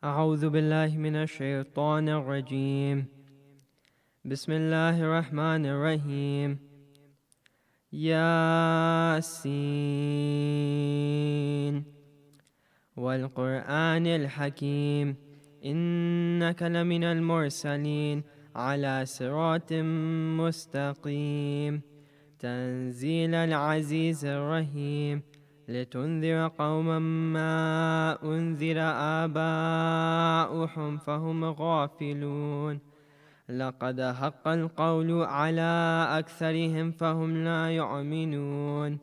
أعوذ بالله من الشيطان الرجيم. بسم الله الرحمن الرحيم. ياسين والقرآن الحكيم إنك لمن المرسلين على صراط مستقيم تنزيل العزيز الرحيم لتنذر قوما ما أنذر آباؤهم فهم غافلون لقد حق القول على أكثرهم فهم لا يؤمنون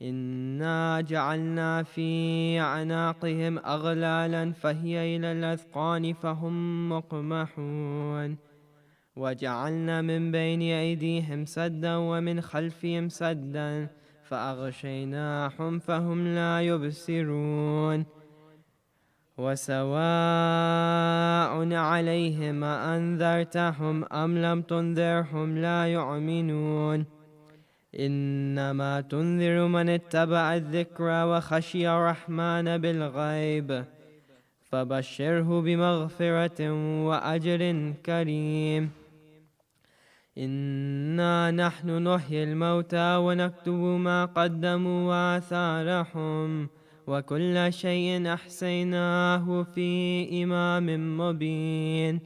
إنا جعلنا في أعناقهم أغلالا فهي إلى الأذقان فهم مقمحون وجعلنا من بين أيديهم سدا ومن خلفهم سدا فأغشيناهم فهم لا يبصرون وسواء عليهم أنذرتهم أم لم تنذرهم لا يؤمنون إنما تنذر من اتبع الذكر وخشي الرحمن بالغيب فبشره بمغفرة وأجر كريم. إنا نحن نحيي الموتى ونكتب ما قدموا وآثارهم وكل شيء أحصيناه في إمام مبين.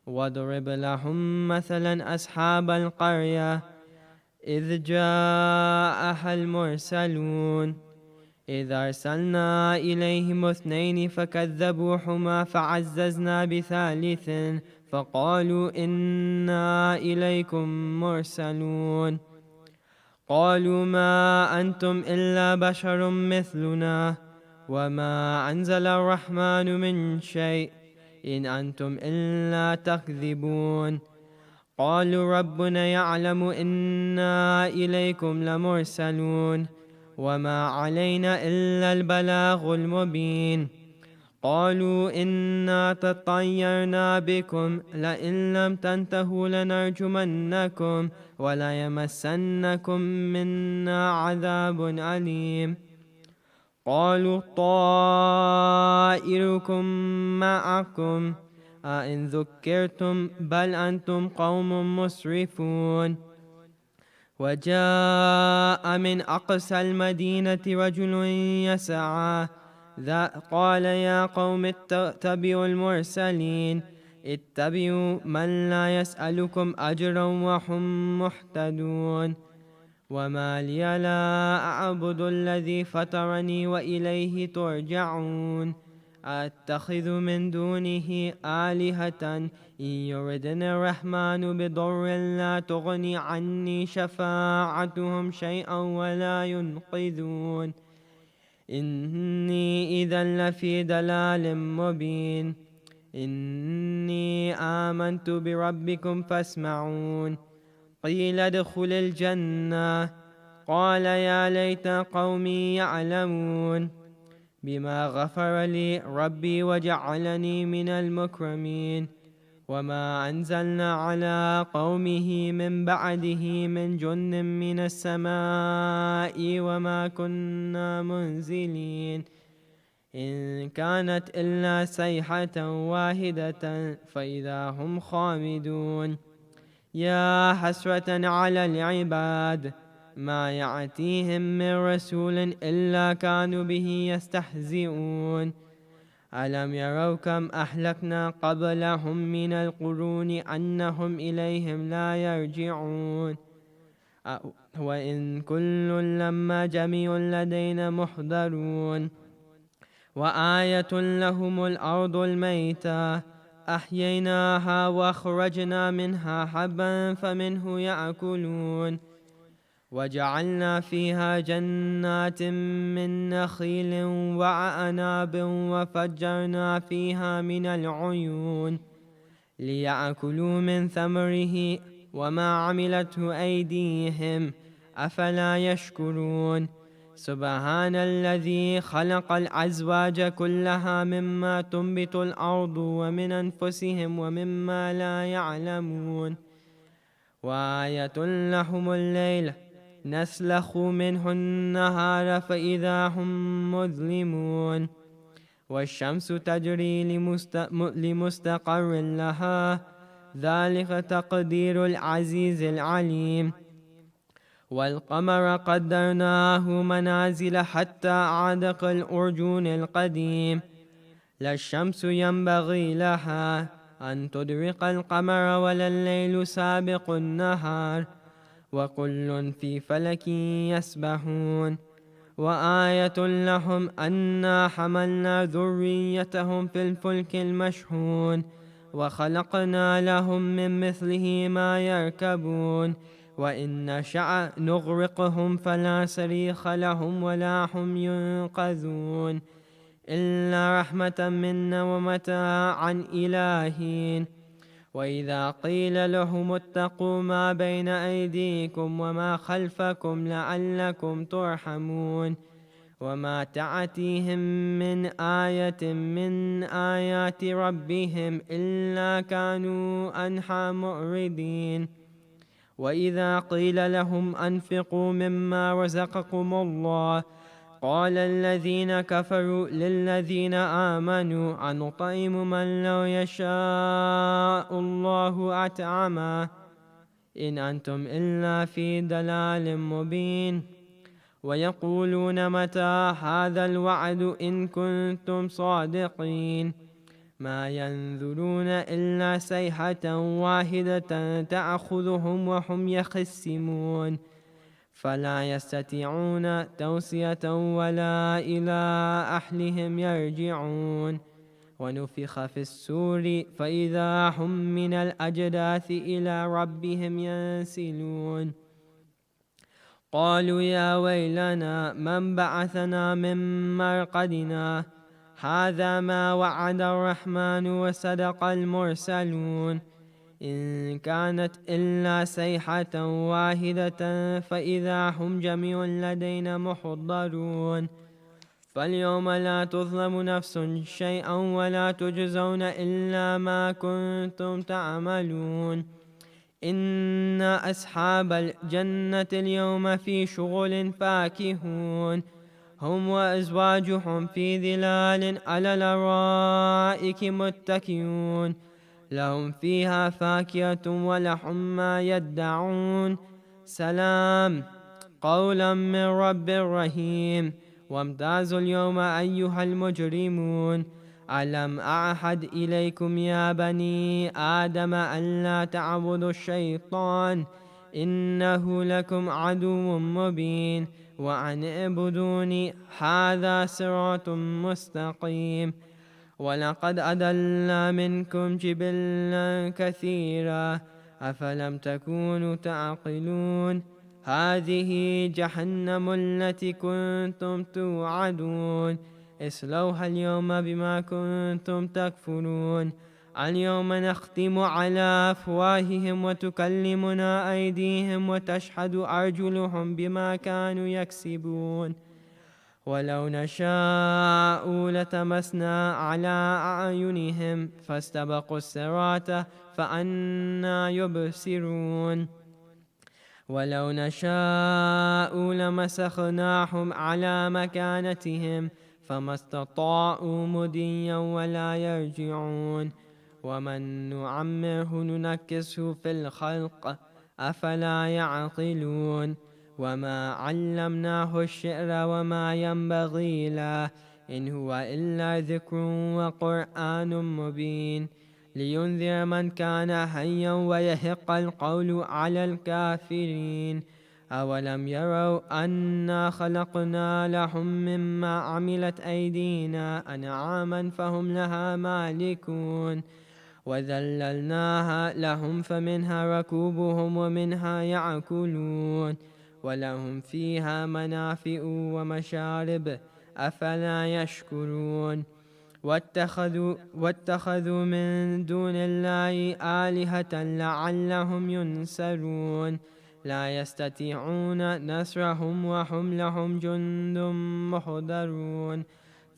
واضرب لهم مثلا أصحاب القرية إذ جاءها المرسلون إذ أرسلنا إليهم اثنين فكذبوهما فعززنا بثالث فقالوا إنا إليكم مرسلون قالوا ما أنتم إلا بشر مثلنا وما أنزل الرحمن من شيء إن أنتم إلا تكذبون قالوا ربنا يعلم إنا إليكم لمرسلون وما علينا إلا البلاغ المبين قالوا إنا تطيرنا بكم لئن لم تنتهوا لنرجمنكم وليمسنكم منا عذاب أليم قالوا طائركم معكم أئن ذكرتم بل أنتم قوم مسرفون. وجاء من أقصى المدينة رجل يسعى قال يا قوم اتبعوا المرسلين اتبعوا من لا يسألكم أجرا وهم مهتدون وما لي لا أعبد الذي فطرني وإليه ترجعون أتخذ من دونه آلهة إن يردني الرحمن بضر لا تغني عني شفاعتهم شيئا ولا ينقذون إني إذا لفي ضلال مبين. إني آمنت بربكم فاسمعون قيل ادخل الجنة قال يا ليت قومي يعلمون بما غفر لي ربي وجعلني من المكرمين. وما أنزلنا على قومه من بعده من جند من السماء وما كنا منزلين إن كانت إلا صيحة واحدة فإذا هم خامدون. يا حسرة على العباد ما يأتيهم من رسول إلا كانوا به يستهزئون ألم يروا كم أهلكنا قبلهم من القرون أنهم إليهم لا يرجعون وإن كل لما جميع لدينا محضرون. وآية لهم الأرض الميتة أحييناها وأخرجنا منها حبا فمنه يأكلون وجعلنا فيها جنات من نخيل وأعناب وفجرنا فيها من العيون ليأكلوا من ثمره وما عملته أيديهم أفلا يشكرون. سبحان الذي خلق الأزواج كلها مما تنبت الأرض ومن أنفسهم ومما لا يعلمون. وآية لهم الليل نسلخ منه النهار فإذا هم مظلمون والشمس تجري لمستقر لها ذلك تقدير العزيز العليم والقمر قدرناه منازل حتى عاد كالأرجون القديم لا الشمس ينبغي لها أن تدرك القمر ولا الليل سابق النهار وكل في فلك يسبحون وآية لهم أنا حملنا ذريتهم في الفلك المشحون وخلقنا لهم من مثله ما يركبون وإن نشأ نغرقهم فلا صريخ لهم ولا هم ينقذون إلا رحمة منا ومتاعا إلى حين وإذا قيل لهم اتقوا ما بين أيديكم وما خلفكم لعلكم ترحمون وما تأتيهم من آية من آيات ربهم إلا كانوا عنها معرضين وإذا قيل لهم أنفقوا مما رزقكم الله قال الذين كفروا للذين آمنوا أنطعم من لو يشاء الله أطعمه إن أنتم إلا في ضلال مبين ويقولون متى هذا الوعد إن كنتم صادقين ما ينظرون إلا صيحة واحدة تأخذهم وهم يخصمون فلا يستطيعون توصية ولا إلى أهلهم يرجعون ونفخ في السور فإذا هم من الأجداث إلى ربهم ينسلون قالوا يا ويلنا من بعثنا من مرقدنا هذا ما وعد الرحمن وصدق المرسلون إن كانت إلا صيحة واحدة فإذا هم جميع لدينا محضرون فاليوم لا تظلم نفس شيئا ولا تجزون إلا ما كنتم تعملون إن أصحاب الجنة اليوم في شغل فاكهون هم وأزواجهم في ظلال على الأرائك متكئون لهم فيها فاكهة ولحم ما يدعون سلام قولا من رب رحيم وامتازوا اليوم أيها المجرمون ألم أعهد إليكم يا بني آدم ألا تعبدوا الشيطان إنه لكم عدو مبين وأن اعبدوني هذا صراط مستقيم ولقد أضل منكم جبلا كثيرا أفلم تكونوا تعقلون هذه جهنم التي كنتم توعدون اصلوها اليوم بما كنتم تكفرون اليوم نختم على أفواههم وتكلمنا أيديهم وتشهد أرجلهم بما كانوا يكسبون ولو نشاء لتمسنا على أعينهم فاستبقوا الصراط فأنى يبصرون ولو نشاء لمسخناهم على مكانتهم فما استطاعوا مضيا ولا يرجعون ومن نعمره ننكسه في الخلق أفلا يعقلون وما علمناه الشعر وما ينبغي له إن هو إلا ذكر وقرآن مبين لينذر من كان حيا ويحق القول على الكافرين أولم يروا أنا خلقنا لهم مما عملت أيدينا أنعاما فهم لها مالكون وذللناها لهم فمنها ركوبهم ومنها يأكلون ولهم فيها منافع ومشارب أفلا يشكرون واتخذوا من دون الله آلهة لعلهم ينصرون لا يستطيعون نصرهم وهم لهم جند محضرون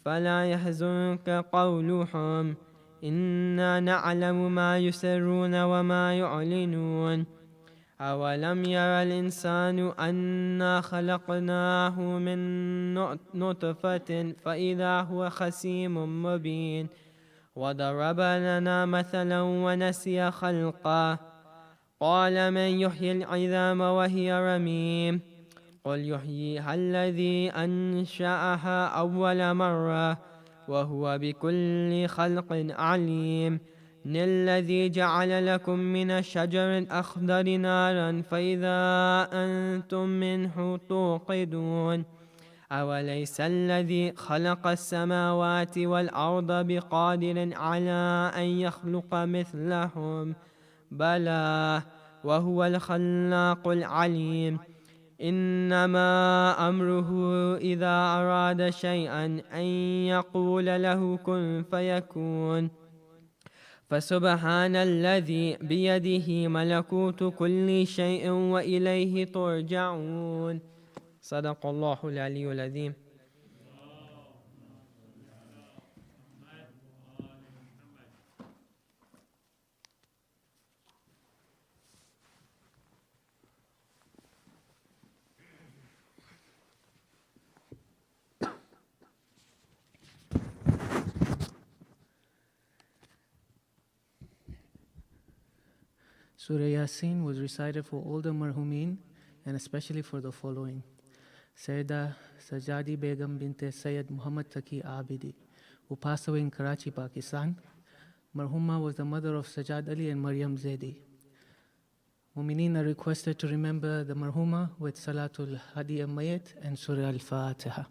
فلا يحزنك قولهم إنا نعلم ما يسرون وما يعلنون أولم ير الإنسان أنا خلقناه من نطفة فإذا هو خصيم مبين وضرب لنا مثلا ونسي خلقه قال من يحيي العظام وهي رميم قل يحييها الذي أنشأها أول مرة وهو بكل خلق عليم الذي جعل لكم من الشجر الأخضر نارا فإذا أنتم منه توقدون أوليس الذي خلق السماوات والأرض بقادر على أن يخلق مثلهم بلى وهو الخلاق العليم إنما أمره إذا أراد شيئا أن يقول له كن فيكون فسبحان الذي بيده ملكوت كل شيء وإليه ترجعون. صدق الله العلي العظيم. Surah Yasin was recited for all the marhumin and especially for the following. Sayyidah Sajadi Begum bint Sayyid Muhammad Taqi Abidi, who passed away in Karachi, Pakistan. Marhuma was the mother of Sajad Ali and Maryam Zaidi. Mu'mineen are requested to remember the marhuma with Salatul Hadi al-Mayyit and Surah Al-Fatiha.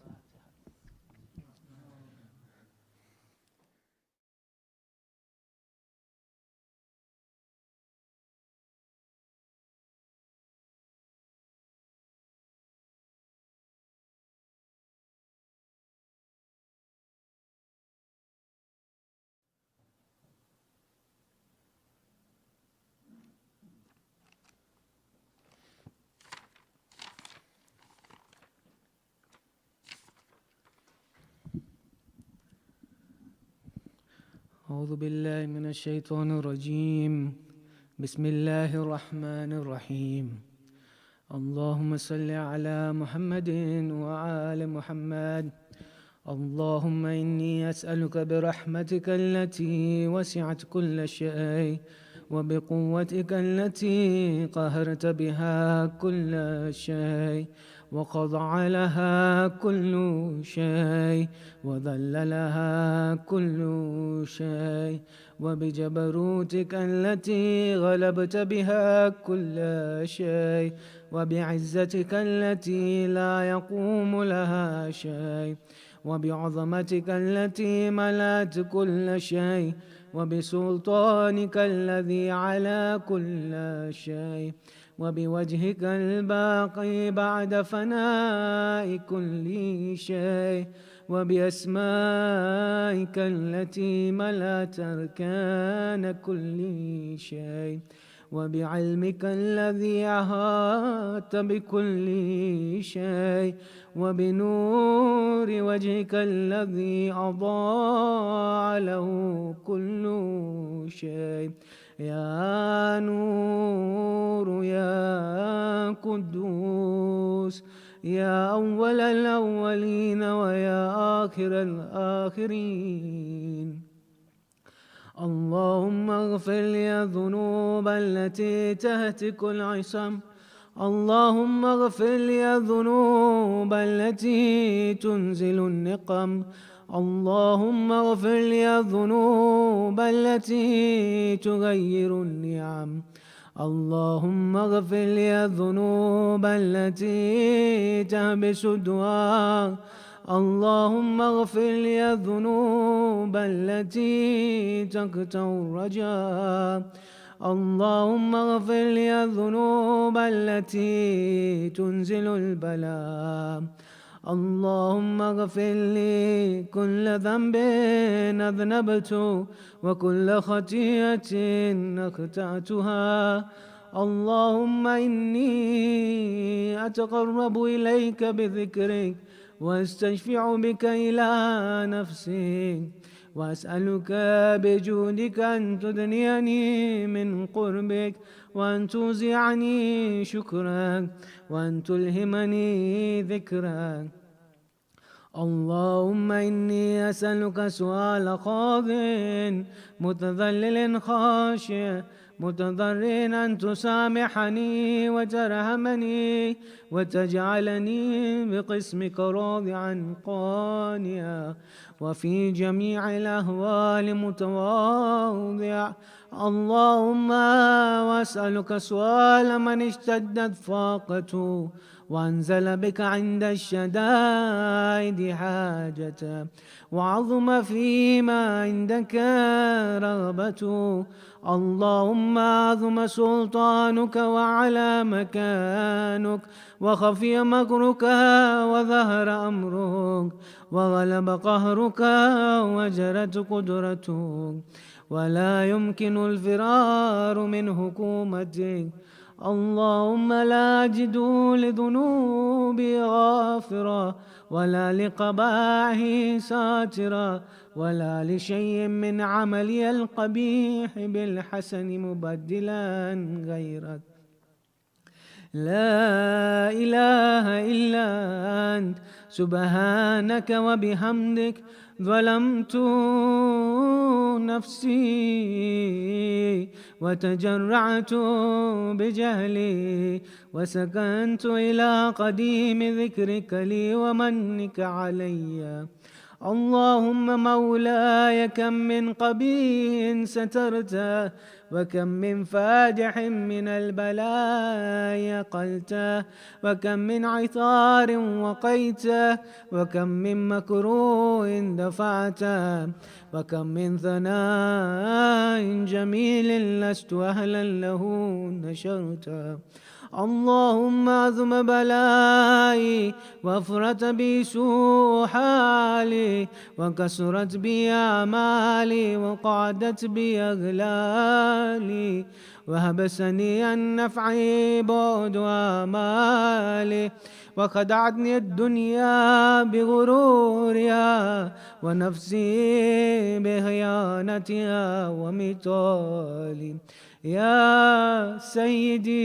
أعوذ بالله من الشيطان الرجيم. بسم الله الرحمن الرحيم. اللهم صل على محمد وآل محمد. اللهم إني أسألك برحمتك التي وسعت كل شيء وبقوتك التي قهرت بها كل شيء وخضع لها كل شيء وذل لها كل شيء وبجبروتك التي غلبت بها كل شيء وبعزتك التي لا يقوم لها شيء وبعظمتك التي ملأت كل شيء وبسلطانك الذي على كل شيء وبوجهك الباقي بعد فناء كل شيء وبأسمائك التي ملأت أركان كل شيء وبعلمك الذي أحاط بكل شيء وبنور وجهك الذي أضاء له كل شيء يا نور يا قدوس يا أول الأولين ويا آخر الآخرين. اللهم اغفر لي الذنوب التي تهتك العصم. اللهم اغفر لي الذنوب التي تنزل النقم. اللهم اغفر لي الذنوب التي تغير النعم. اللهم اغفر لي الذنوب التي تهبس الدعاء. اللهم اغفر لي الذنوب التي تقطع الرجاء. اللهم اغفر لي الذنوب التي تنزل البلاء. اللهم اغفر لي كل ذنب أذنبته وكل خطيئة أخطأتها. اللهم إني أتقرب إليك بذكرك واستشفع بك إلى نفسي وأسألك بجودك أن تدنيني من قربك وأن توزعني شكرك وأن تلهمني ذكرك. اللهم إني أسألك سؤال خاض متذلل خاشع متضرع أن تسامحني وترحمني وتجعلني بقسمك راضعا قانعا وفي جميع الأهوال متواضع. اللهم وأسألك سؤال من اشتدت فاقته وأنزل بك عند الشدائد حاجته وعظم فيما عندك رغبته. اللهم عظم سلطانك وعلى مكانك وخفي مكرك وظهر أمرك وغلب قهرك وجرت قدرتك ولا يمكن الفرار من حكومتك. اللهم لا أجد لذنوبي غافرا ولا لقبائحي ساترا ولا لشيء من عملي القبيح بالحسن مبدلا غيرك. لا إله إلا أنت سبحانك وبحمدك ظلمت نفسي وتجرعت بجهلي وسكنت إلى قديم ذكرك لي ومنك علي. اللهم مولاي كم من قبيح سترته وكم من فادح من البلايا قلته وكم من عثار وقيته وكم من مكروه دفعته وكم من ثناء جميل لست أهلا له نشرته. اللهم عظم بلائي وافرت بي سوء حالي وكسرت بي أعمالي وقعدت بي أغلالي وهبسني عن نفعي بعد آمالي وخدعتني الدنيا بغرورها ونفسي بخيانتها ومثالي. يا سيدي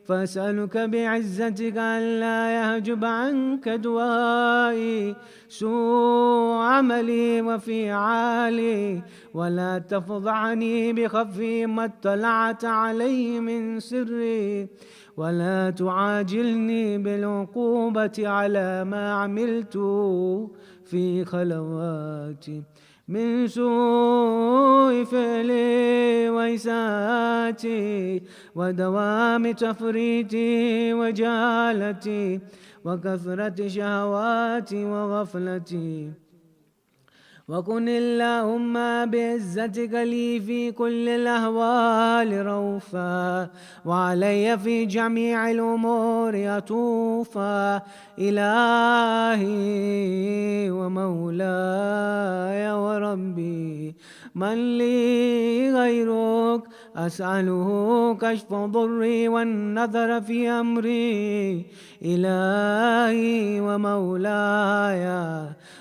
فأسألك بعزتك أن لا يحجب عنك دعائي سوء عملي وفعالي ولا تفضعني بخفي ما اطلعت عليه من سري ولا تعاجلني بالعقوبة على ما عملت في خلواتي من سوء فعلي وإساءتي ودوام تفريطي وجهالتي وكثرة شهواتي وغفلتي. وكن اللهم بعزتك لي في كل الأهوال رؤوفا وعلي في جميع الأمور عطوفا. إلهي ومولاي وربي من لي غيرك أسأله كشف ضري والنظر في أمري. إلهي ومولاي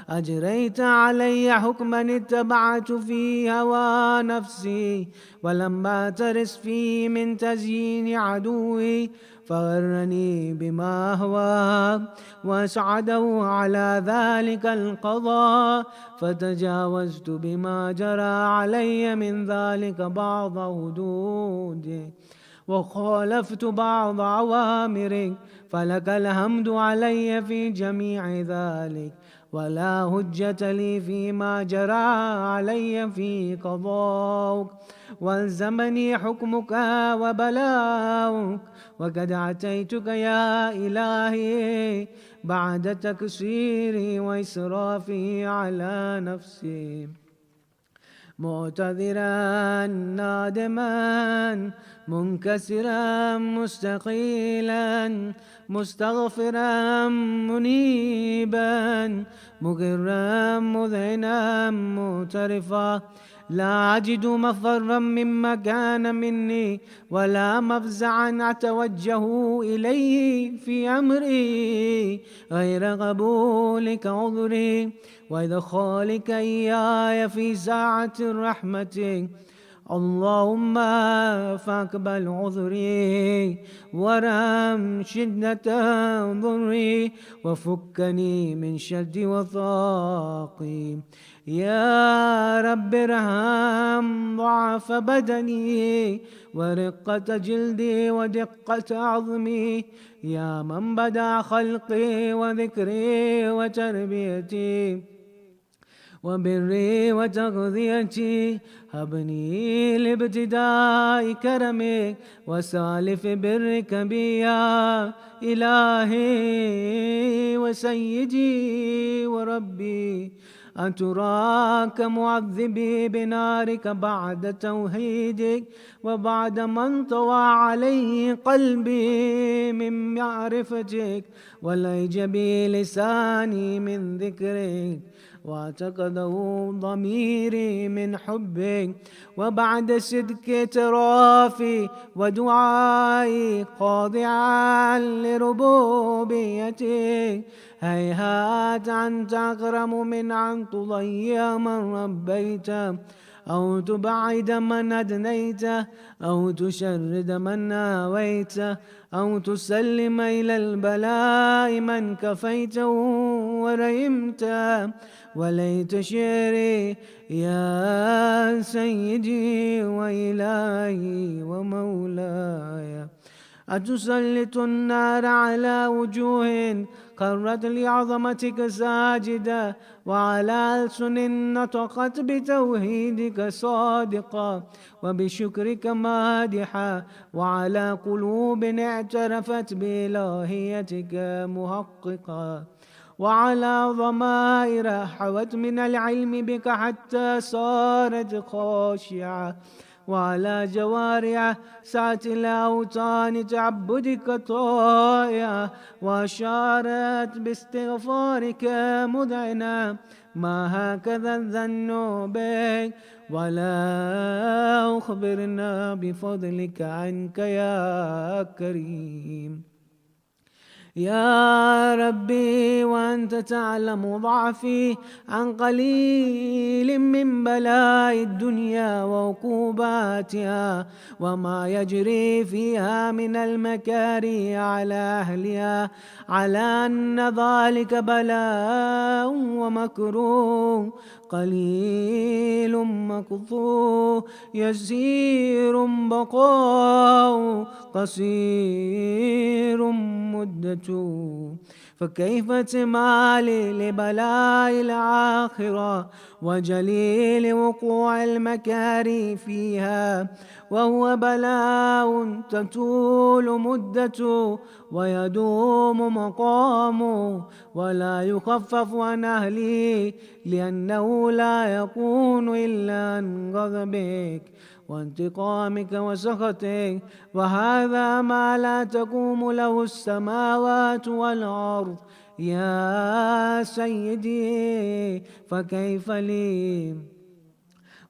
أجريت علي حكما اتبعت في هوى نفسي ولم أعترس فيه من تزيين عدوي فغرني بما أهوى وأسعده على ذلك القضاء فتجاوزت بما جرى علي من ذلك بعض حدودي وخالفت بعض أوامرك فلك الحمد علي في جميع ذلك ولا حجة لي فيما جرى علي في قضاءك والزمني حكمك وبلاؤك. وقد أتيتك يا إلهي بعد تقصيري وإسرافي على نفسي معتذرا نادما منكسرا مستقيلا مستغفرا منيبا مقرا مذعنا معترفا لا أجد مفرا مما كان مني ولا مفزعا أتوجه إليه في أمري غير قبولك عذري وإدخالك إياي في ساعة رحمتك اللهم فاقبل عذري ورم شدة ضري وفكني من شد وثاقي يا رب ارحم ضعف بدني ورقة جلدي ودقة عظمي يا من بدا خلقي وذكري وتربيتي وبري وتغذيتي هبني لابتداء كرمك وسالف برك بي يا إلهي وسيدي وربي أتراك معذبي بنارك بعد توحيدك وبعد ما انطوى عليه قلبي من معرفتك وليج بي لساني من ذكرك واعتقده ضميري من حبك وبعد صدق اعترافي ودعائي خاضعا لربوبيتك هيهات أنت أكرم من أن تضيع من ربيت أو تبعد من أدنيت أو تشرد من آويت أو تسلم إلى البلاء من كفيته ورحمت وليت شعري يا سيدي وإلهي ومولاي أتسلط النار على وجوه قرت لعظمتك ساجدة وعلى ألسن نطقت بتوحيدك صادقة وبشكرك مادحة وعلى قلوب اعترفت بإلهيتك محققة وعلى ضمائر حوت من العلم بك حتى صارت خاشعة وعلى جوارح سعت الأوطان تعبدك طائعة وأشارت باستغفارك مذعنة ما هكذا الظن بك ولا أخبرنا بفضلك عنك يا كريم يا ربي وأنت تعلم ضعفي عن قليل من بلاء الدنيا وعقوباتها وما يجري فيها من المكاره على أهلها على أن ذلك بلاء ومكروه قليل مقطوع يسير بقاء قصير مدة فكيف تمالي لبلاء الآخرة وجليل وقوع المكاره فيها وهو بلاء تطول مدته ويدوم مقامه ولا يخفف عن أهله لأنه لا يكون إلا عن غضبك وانتقامك وسخطك وهذا ما لا تقوم له السماوات والأرض يا سيدي فكيف لي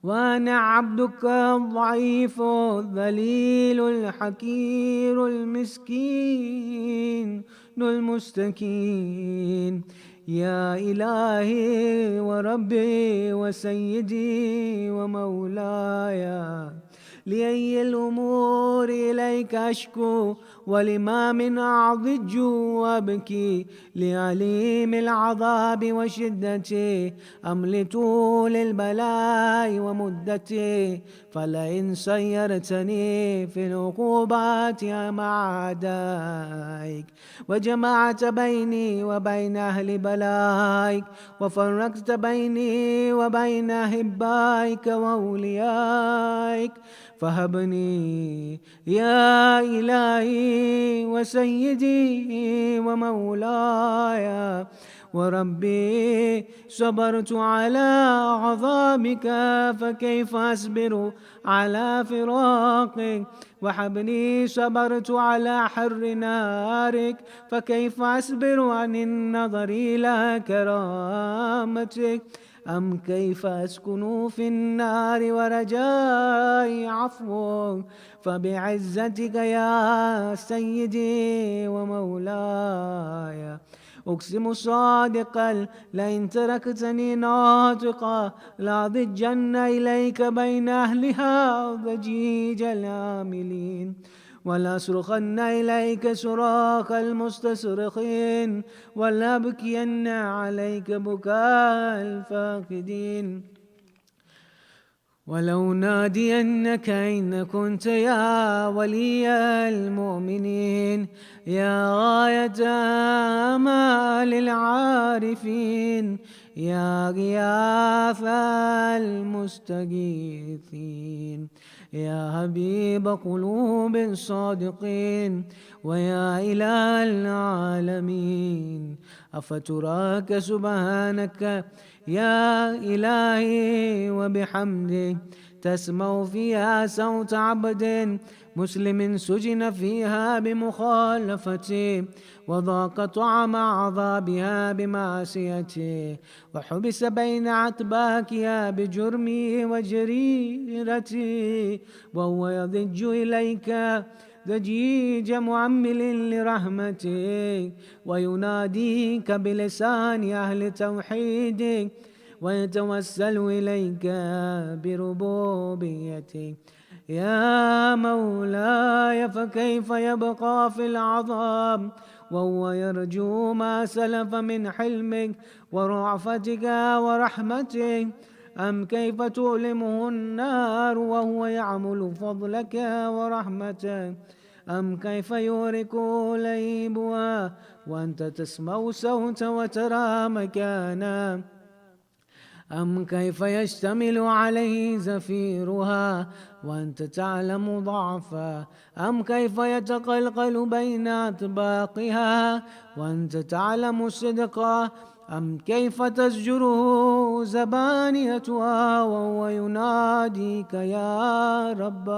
وأنا عبدك الضعيف الذليل الحقير المسكين المستكين يا إلهي وربي وسيدي ومولاي لأي الأمور إليك أشكو ولما من أعضج وأبكي لعليم العذاب وشدته أم لطول البلاء ومدته فلئن سيرتني في العقوبات مع أعدائك وجمعت بيني وبين أهل بلائك وفرقت بيني وبين أحبائك وأوليائك فهبني يا إلهي وسيدي ومولاي وربي صبرت على عذابك فكيف أصبر على فراقك، وحبني صبرت على حر نارك فكيف أصبر عن النظر إلى كرامتك. أم كيف أسكن في النار ورجائي عفوك، فبعزتك يا سيدي ومولاي أقسم صادقا لئن تركتني ناطقا لأضجن إليك بين أهلها ضجيج العاملين، ولأصرخن إليك صراخ المستصرخين، ولأبكين عليك بكاء الفاقدين، ولو نادينك إن كنت يا ولي المؤمنين، يا غاية آمال العارفين، يا غياث المستغيثين، يا حبيب قلوب الصادقين، ويا إله العالمين. أفتراك سبحانك يا إلهي وبحمدك تسمع فيها صوت عبد مسلم سجن فيها بمخالفتي، وذاق طعم عذابها بمعصيته، وحبس بين عتباكها بجرمي وجريرتي، وهو يضج إليك ضجيج معمل لرحمتك، ويناديك بلسان أهل توحيدك، ويتوسل إليك بربوبيتك. يا مولاي فكيف يبقى في العذاب وهو يرجو ما سلف من حلمك ورعفتك ورحمتك؟ أم كيف تؤلمه النار وهو يعمل فضلك ورحمتك؟ أم كيف يورك ليبها وأنت تسمع صوت وترى مكانا؟ أم كيف يشتمل عليه زفيرها وأنت تعلم ضعفا؟ أم كيف يتقلقل بين أطباقها وأنت تعلم صدقا؟ أم كيف تزجره زبانيتها وهو يناديك يا رب؟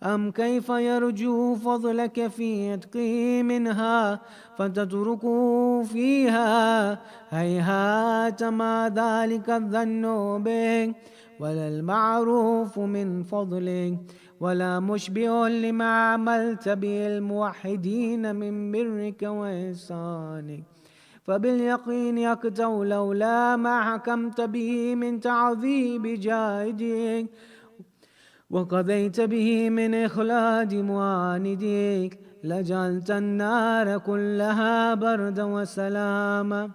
أم كيف يرجو فضلك في عتقه منها فتتركه فيها؟ هيهات ما ذلك الظن بك، ولا المعروف من فضلك، ولا مشبه لما عملت به الموحدين من برك وإحسانك. فباليقين يقتو لولا ما حكمت به من تعذيب جاهدك، وقضيت به من إخلاد معاندك، لجعلت النار كلها بردا وسلاما،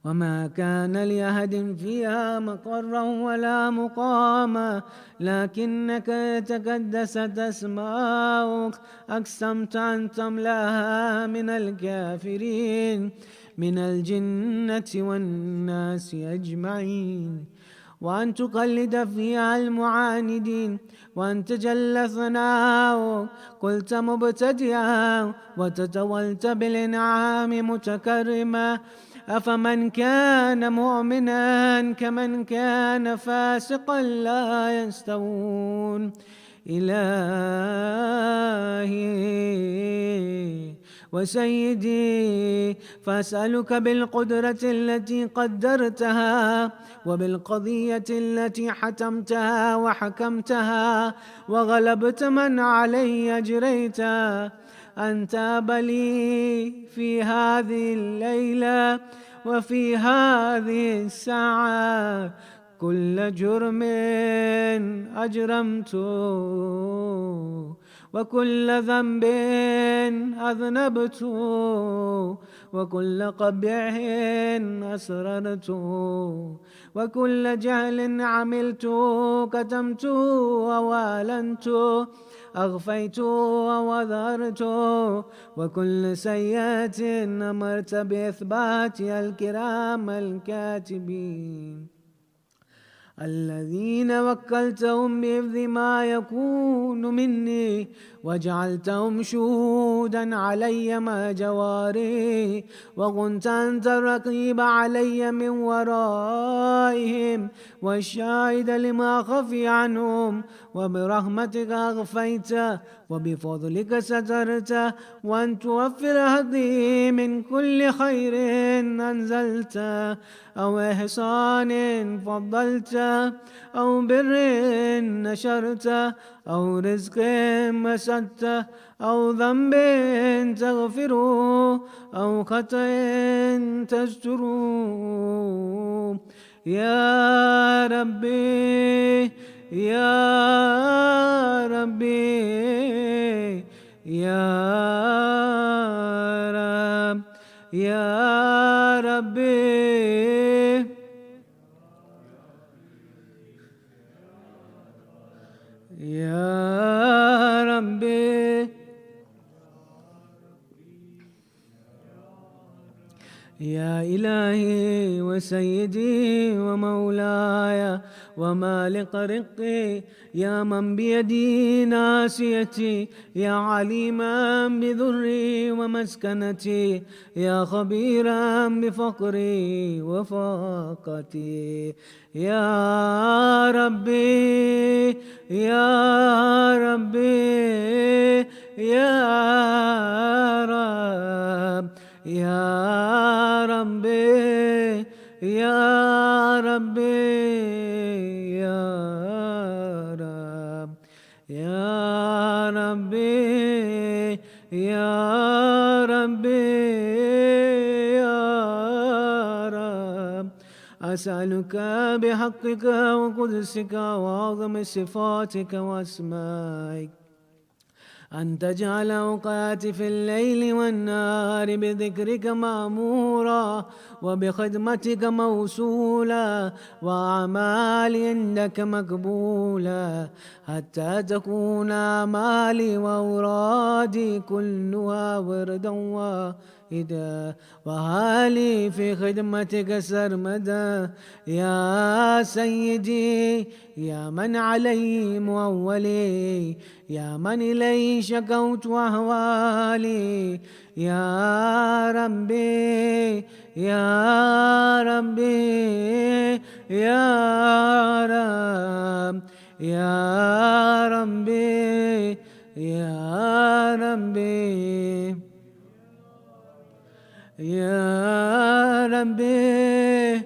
وما كان لأحد فيها مقرا ولا مقاما، لكنك تقدست أسماؤك أقسمت أن تملاها من الكافرين من الجنة والناس أجمعين، وأن تقلد فيها المعاندين، وأن تجل ثناؤك قلت مبتدئا وتتولت بالإنعام متكرما. أفمن كان مؤمنا كمن كان فاسقا لا يستوون. إلهي وسيدي فأسألك بالقدرة التي قدرتها وبالقضية التي حتمتها وحكمتها وغلبت من علي أجريتها أن تاب لي في هذه الليلة وفي هذه الساعة كل جرم أجرمته وكل ذنب أذنبت وكل قبيح أسررت وكل جهل عملت كتمت ووالنت أغفيت وظهرت وكل سيئة أمرت بإثباتها الكرام الكاتبين الذين وكلتهم بحفظ ما يكون مني وجعلتهم شهودا علي مع جواري، وكنت أنت الرقيب علي من ورائهم والشاهد لما خفي عنهم، وبرحمتك أغفيت وبفضلك سترت، وأن توفر هدي من كل خير أنزلت أو إحسان فضلت أو بر نشرت أو رزق مسدت أو ذنب تغفره أو خطأ تستره. يا ربي يا ربي يا رب يا ربي يا ربي يا إلهي وسيدي ومولاي ومالك رقي، يا من بيدي ناسيتي، يا عليما بذري ومسكنتي، يا خبيرا بفقري وفاقتي. يا ربي يا ربي يا رب يا ربي يا ربي يا رب يا ربي يا ربي يا رب. أسألك بحقك وقدسك وأعظم صفاتك وأسمائك أن تجعل أوقاتي في الليل والنهار بذكرك مأمورا، وبخدمتك موصولا، وأعمالي عندك مقبولا، حتى تكون أعمالي وأورادي كلها وردا واحدا، وحالي في خدمتك سرمدا. يا سيدي يا من علي مؤولي، يا من إليه شكوت أهوالي، يا ربي يا ربي يا رب يا ربي يا ربي يا ربي.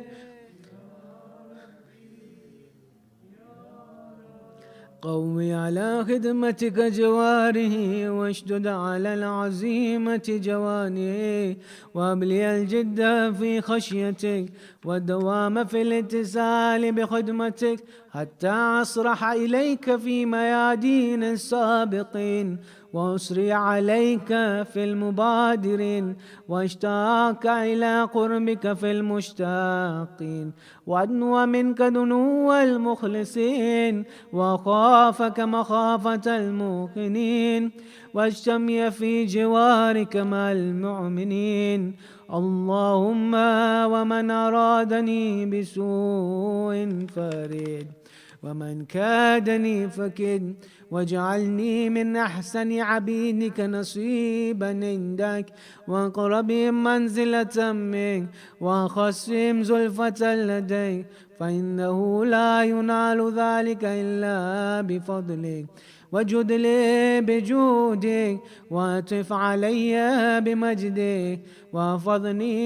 قوي على خدمتك جواره، واشدد على العزيمة جوانه، وابلي الجد في خشيتك والدوام في الاتصال بخدمتك، حتى أصرح إليك في ميادين السابقين، وأسري عليك في المبادرين، واشتاق إلى قربك في المشتاقين، وأدنو منك دنو المخلصين، وخافك مخافة الموقنين، واجتمع في جوارك مع المؤمنين. اللهم ومن أرادني بسوء فرد، ومن كادني فكد، واجعلني من أحسن عبيدك نصيبا عندك، وأقربهم منزلة منك، وأخصهم زلفة لديك، فإنه لا ينال ذلك إلا بفضلك. وجد لي بجودك، وأتف علي بمجدك، واحفظني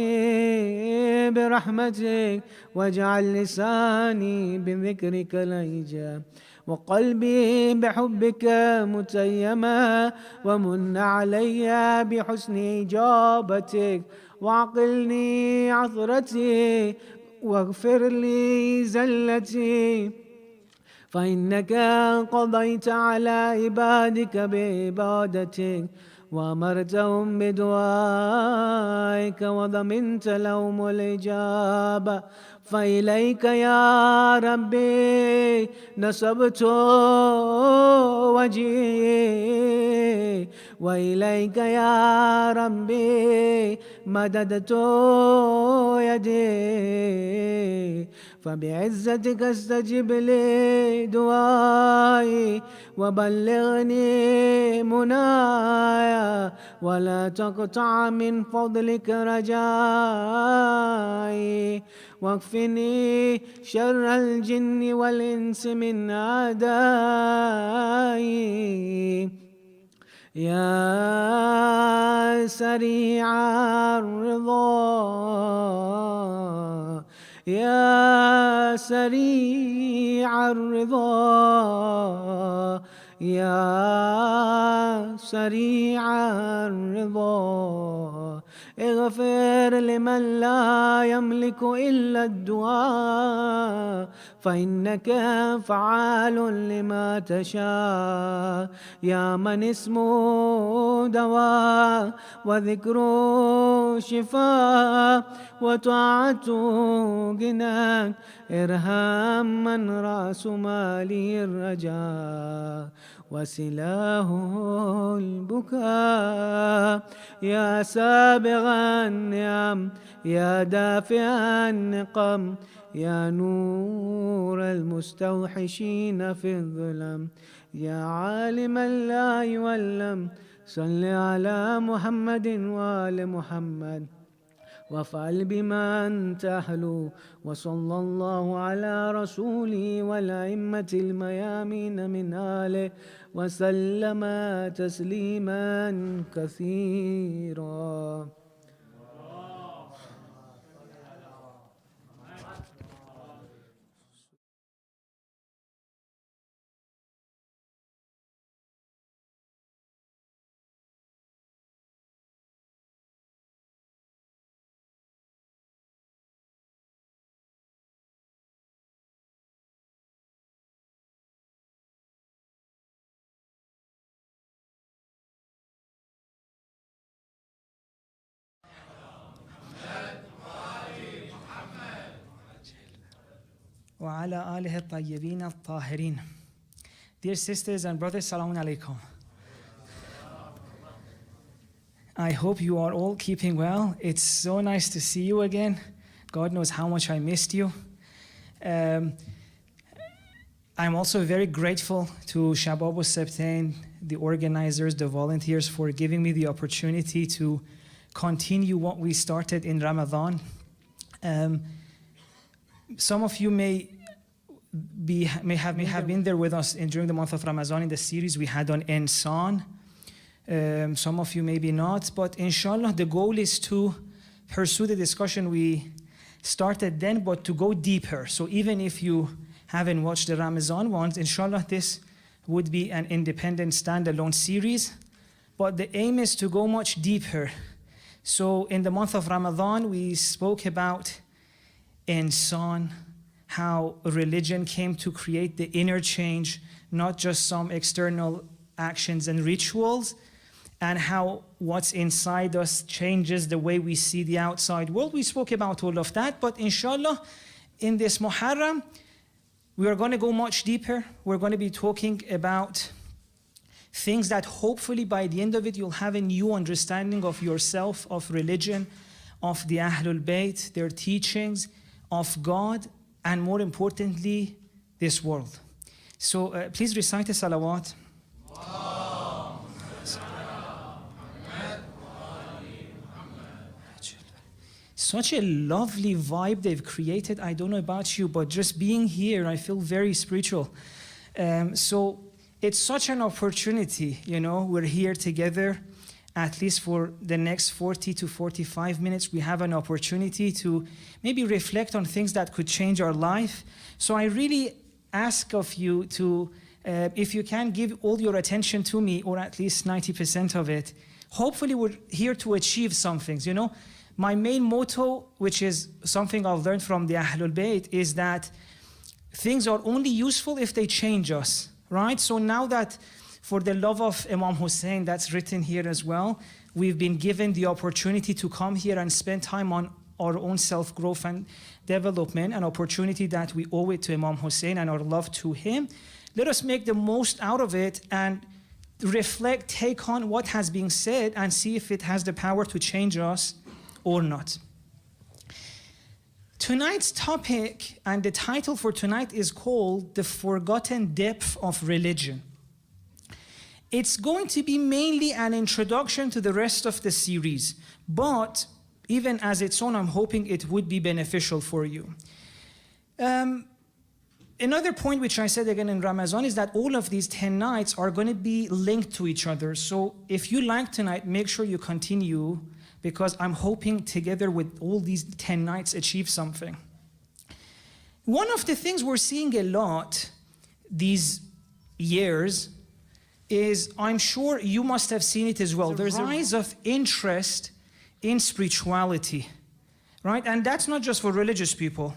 برحمتك، واجعل لساني بذكرك لهجا، وقلبي بحبك متيما، ومن علي بحسن إجابتك، وعقلني عثرتي، واغفر لي زلتي، فإنك قضيت على عبادك بعبادتك، وأمرتهم بدعائك، وضمنت لهم الإجابة. فإليك يا ربي نصبت وجهي، وإليك يا ربي مددت يدي، فبعزتك استجب لي دعائي وبلغني منايا ولا تقطع من فضلك رجائي واكفني شر الجن والإنس من أعدائي يا سريع الرضا يا سريع الرضا يا سريع الرضا اغفر لمن لا يملك إلا الدعاء فإنك فعال لما تشاء يا من اسمه دواء وذكره شفاء وطاعته غنى ارحم من رأس ماله الرجاء وسلاه البكاء يا سابغ النعم يا دافع النقم يا نور المستوحشين في الظلم يا عالما لا يولم صل على محمد وآل محمد وافعل بما أنت أهل وصلى الله على رسوله والأئمة الميامين من آله وسلم تسليما كثيرا. وعلى آله الطيبين الطاهرين. Dear sisters and brothers, Salaam alaikum. I hope you are all keeping well. It's so nice to see you again. God knows how much I missed you. I'm also very grateful to Shabab al-Sabtain, the organizers, the volunteers, for giving me the opportunity to continue what we started in Ramadan. Some of you may have been there with us during the month of Ramadan in the series we had on Insan. Some of you maybe not, but inshallah the goal is to pursue the discussion we started then, but to go deeper. So even if you haven't watched the Ramadan ones, inshallah this would be an independent standalone series, but the aim is to go much deeper. So in the month of Ramadan we spoke about Insan, how religion came to create the inner change, not just some external actions and rituals, and how what's inside us changes the way we see the outside world. We spoke about all of that, but inshallah, in this Muharram, we are going to go much deeper. We're going to be talking about things that hopefully by the end of it, you'll have a new understanding of yourself, of religion, of the Ahlul Bayt, their teachings, of God, and more importantly, this world. So please recite the salawat. Such a lovely vibe they've created. I don't know about you, but just being here, I feel very spiritual. So it's such an opportunity, we're here together. At least for the next 40 to 45 minutes, we have an opportunity to maybe reflect on things that could change our life. So I really ask of you to, if you can give all your attention to me, or at least 90% of it. Hopefully we're here to achieve some things, My main motto, which is something I've learned from the Ahlul Bayt, is that things are only useful if they change us, right? So now that for the love of Imam Hussein, that's written here as well, we've been given the opportunity to come here and spend time on our own self-growth and development, an opportunity that we owe it to Imam Hussein and our love to him. Let us make the most out of it and reflect, take on what has been said and see if it has the power to change us or not. Tonight's topic and the title for tonight is called The Forgotten Depth of Religion. It's going to be mainly an introduction to the rest of the series, but even as its own, I'm hoping it would be beneficial for you. Another point which I said again in Ramadan is that all of these 10 nights are going to be linked to each other. So if you like tonight, make sure you continue, because I'm hoping together with all these 10 nights achieve something. One of the things we're seeing a lot these years is, I'm sure you must have seen it as well, there's a rise of interest in spirituality, right? And that's not just for religious people,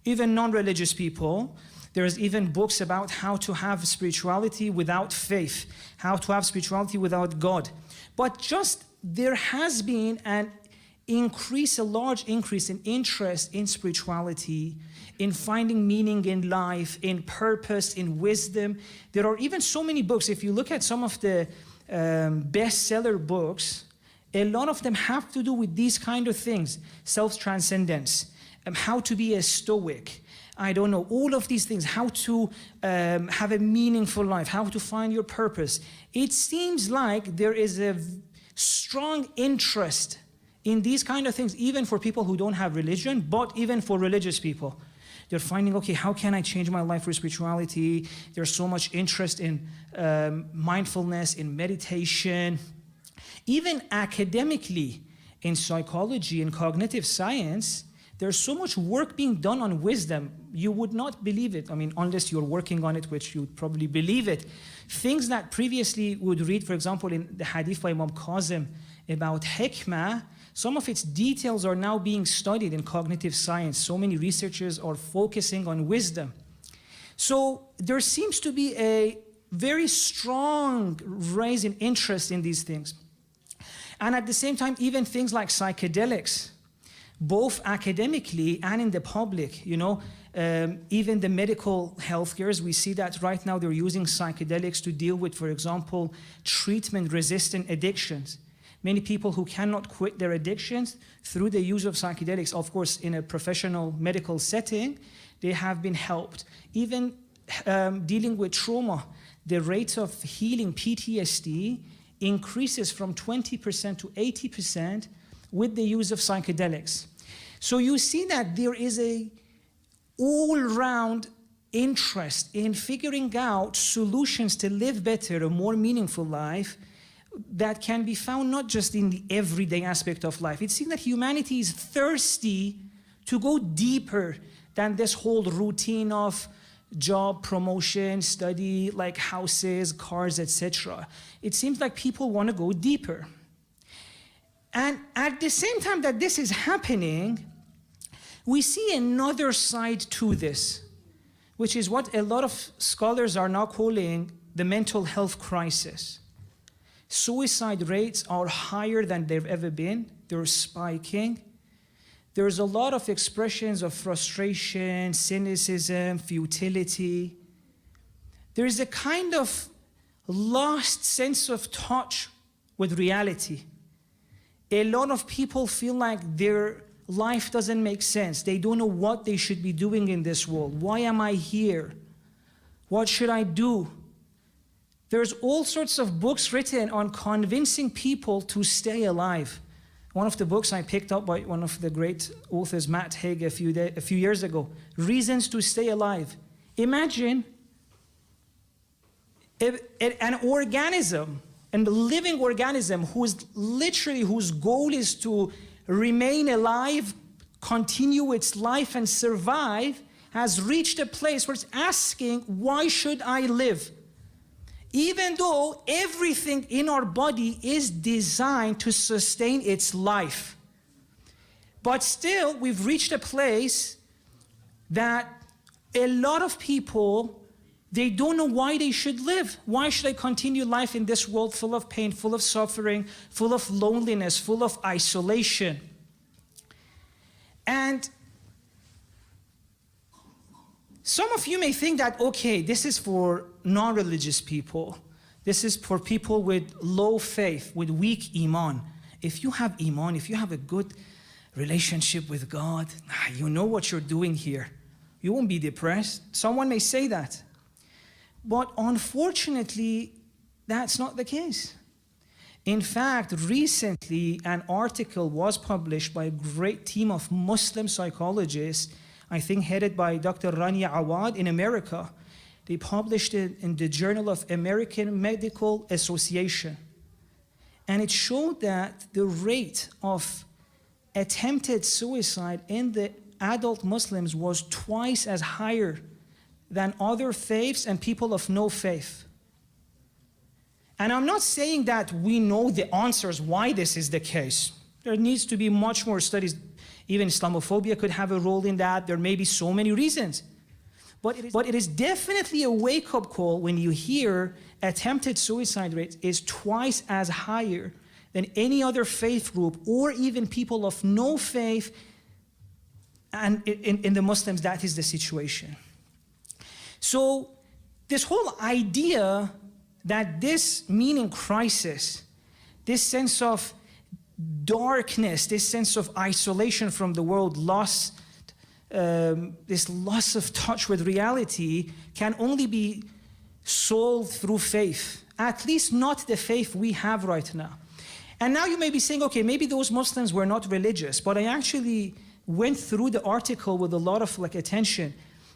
even non-religious people. There's even books about how to have spirituality without faith, how to have spirituality without God. But just there has been a large increase in interest in spirituality, in finding meaning in life, in purpose, in wisdom. There are even so many books. If you look at some of the bestseller books, a lot of them have to do with these kind of things: self-transcendence, how to be a stoic, I don't know, all of these things, how to have a meaningful life, how to find your purpose. It seems like there is a strong interest in these kind of things, even for people who don't have religion, but even for religious people. They're finding, okay, how can I change my life for spirituality? There's so much interest in mindfulness, in meditation. Even academically, in psychology and cognitive science, there's so much work being done on wisdom. You would not believe it. I mean, unless you're working on it, which you would probably believe it. Things that previously would read, for example, in the hadith by Imam Qasim about hikmah, some of its details are now being studied in cognitive science. So many researchers are focusing on wisdom. So there seems to be a very strong rise in interest in these things. And at the same time, even things like psychedelics, both academically and in the public, even the medical healthcares, we see that right now they're using psychedelics to deal with, for example, treatment-resistant addictions. Many people who cannot quit their addictions through the use of psychedelics, of course, in a professional medical setting, they have been helped. Even dealing with trauma, the rate of healing PTSD increases from 20% to 80% with the use of psychedelics. So you see that there is a all-round interest in figuring out solutions to live better, a more meaningful life that can be found not just in the everyday aspect of life. It seems that humanity is thirsty to go deeper than this whole routine of job, promotion, study, like houses, cars, etc. It seems like people want to go deeper. And at the same time that this is happening, we see another side to this, which is what a lot of scholars are now calling the mental health crisis. Suicide rates are higher than they've ever been. They're spiking. There's a lot of expressions of frustration, cynicism, futility. There's a kind of lost sense of touch with reality. A lot of people feel like their life doesn't make sense. They don't know what they should be doing in this world. Why am I here? What should I do? There's all sorts of books written on convincing people to stay alive. One of the books I picked up by one of the great authors, Matt Haig, a few years ago, Reasons to Stay Alive. Imagine an organism, a living organism whose goal is to remain alive, continue its life and survive, has reached a place where it's asking, why should I live? Even though everything in our body is designed to sustain its life. But still, we've reached a place that a lot of people, they don't know why they should live. Why should I continue life in this world full of pain, full of suffering, full of loneliness, full of isolation? And some of you may think that, okay, this is for non-religious people. This is for people with low faith, with weak iman. If you have iman, if you have a good relationship with God. You know what you're doing here. You won't be depressed. Someone may say that. But unfortunately, that's not the case. In fact, recently, an article was published by a great team of Muslim psychologists, I think headed by Dr. Rania Awad in America. They published it in the Journal of American Medical Association. And it showed that the rate of attempted suicide in the adult Muslims was twice as higher than other faiths and people of no faith. And I'm not saying that we know the answers why this is the case. There needs to be much more studies. Even Islamophobia could have a role in that. There may be so many reasons. But it is definitely a wake-up call when you hear attempted suicide rate is twice as higher than any other faith group or even people of no faith. And in the Muslims, that is the situation. So this whole idea that this meaning crisis, this sense of darkness, this sense of isolation from the world, this loss of touch with reality can only be solved through faith, at least not the faith we have right now. And now you may be saying, okay, maybe those Muslims were not religious, but I actually went through the article with a lot of attention.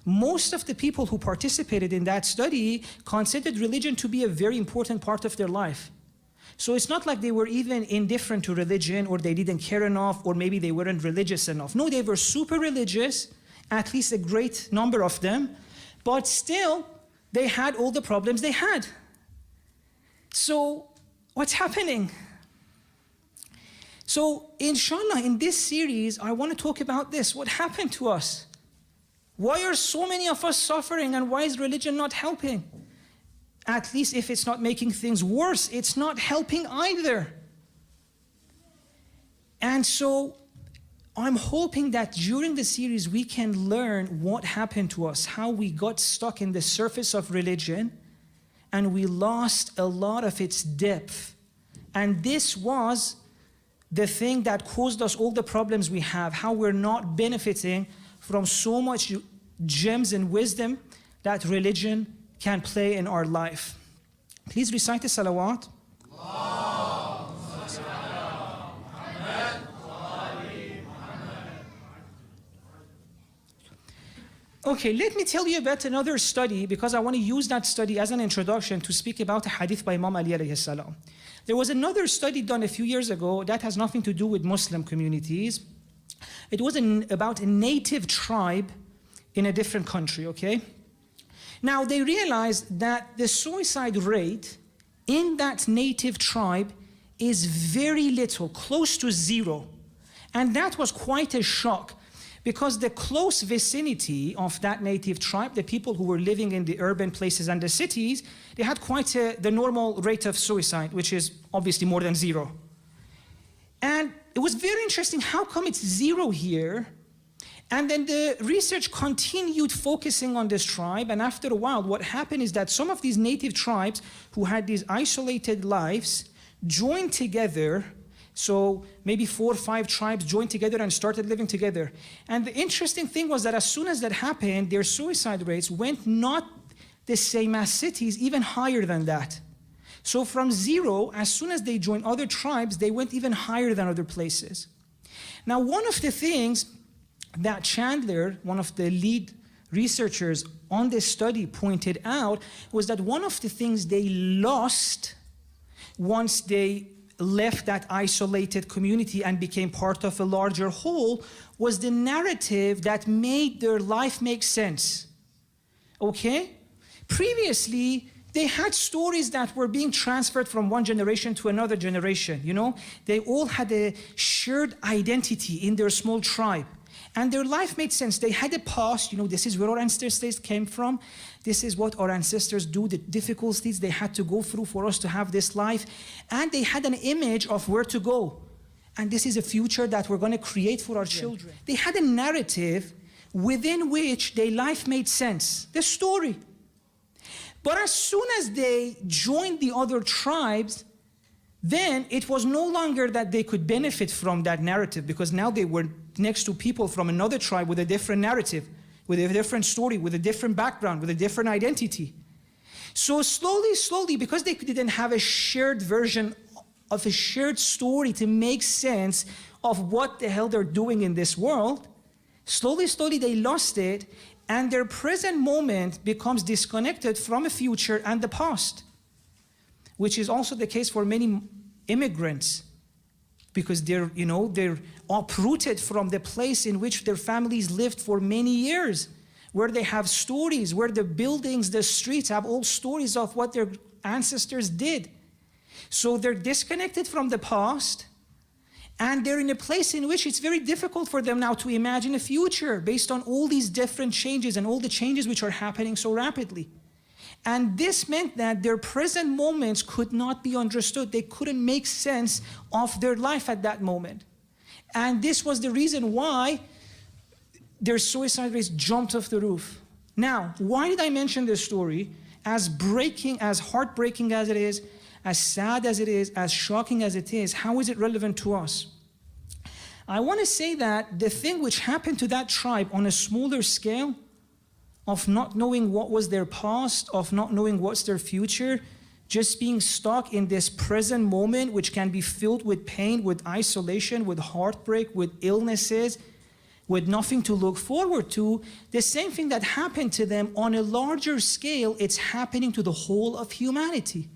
Most of the people who participated in that study considered religion to be a very important part of their life. So it's not like they were even indifferent to religion or they didn't care enough or maybe they weren't religious enough. No, they were super religious, at least a great number of them, but still they had all the problems they had. So what's happening? So inshallah, in this series, I want to talk about this. What happened to us? Why are so many of us suffering and why is religion not helping? At least if it's not making things worse, it's not helping either. And so I'm hoping that during the series we can learn what happened to us, how we got stuck in the surface of religion and we lost a lot of its depth. And this was the thing that caused us all the problems we have, how we're not benefiting from so much gems and wisdom that religion can play in our life. Please recite the salawat. Okay, let me tell you about another study because I want to use that study as an introduction to speak about a hadith by Imam Ali alayhi salam. There was another study done a few years ago that has nothing to do with Muslim communities. It was about a native tribe in a different country, okay? Now, they realized that the suicide rate in that native tribe is very little, close to zero. And that was quite a shock because the close vicinity of that native tribe, the people who were living in the urban places and the cities, they had quite the normal rate of suicide, which is obviously more than zero. And it was very interesting, how come it's zero here? And then the research continued focusing on this tribe, and after a while, what happened is that some of these native tribes who had these isolated lives joined together, so maybe 4 or 5 tribes joined together and started living together. And the interesting thing was that as soon as that happened, their suicide rates went not the same as cities, even higher than that. So from zero, as soon as they joined other tribes, they went even higher than other places. Now, one of the things that Chandler, one of the lead researchers on this study, pointed out was that one of the things they lost once they left that isolated community and became part of a larger whole was the narrative that made their life make sense. Okay? Previously, they had stories that were being transferred from one generation to another generation, you know? They all had a shared identity in their small tribe. And their life made sense. They had a past, you know, this is where our ancestors came from. This is what our ancestors do, the difficulties they had to go through for us to have this life. And they had an image of where to go. And this is a future that we're going to create for our children. They had a narrative within which their life made sense, the story. But as soon as they joined the other tribes, then it was no longer that they could benefit from that narrative, because now they were next to people from another tribe with a different narrative, with a different story, with a different background, with a different identity. So slowly, because they didn't have a shared version of a shared story to make sense of what the hell they're doing in this world, slowly they lost it, and their present moment becomes disconnected from the future and the past, which is also the case for many immigrants, because they're uprooted from the place in which their families lived for many years, where they have stories, where the buildings, the streets have all stories of what their ancestors did. So they're disconnected from the past, and they're in a place in which it's very difficult for them now to imagine a future based on all these different changes and all the changes which are happening so rapidly. And this meant that their present moments could not be understood. They couldn't make sense of their life at that moment. And this was the reason why their suicide rates jumped off the roof. Now, why did I mention this story? As heartbreaking as it is, as sad as it is, as shocking as it is, how is it relevant to us? I want to say that the thing which happened to that tribe on a smaller scale, of not knowing what was their past, of not knowing what's their future, just being stuck in this present moment, which can be filled with pain, with isolation, with heartbreak, with illnesses, with nothing to look forward to, the same thing that happened to them on a larger scale, it's happening to the whole of humanity.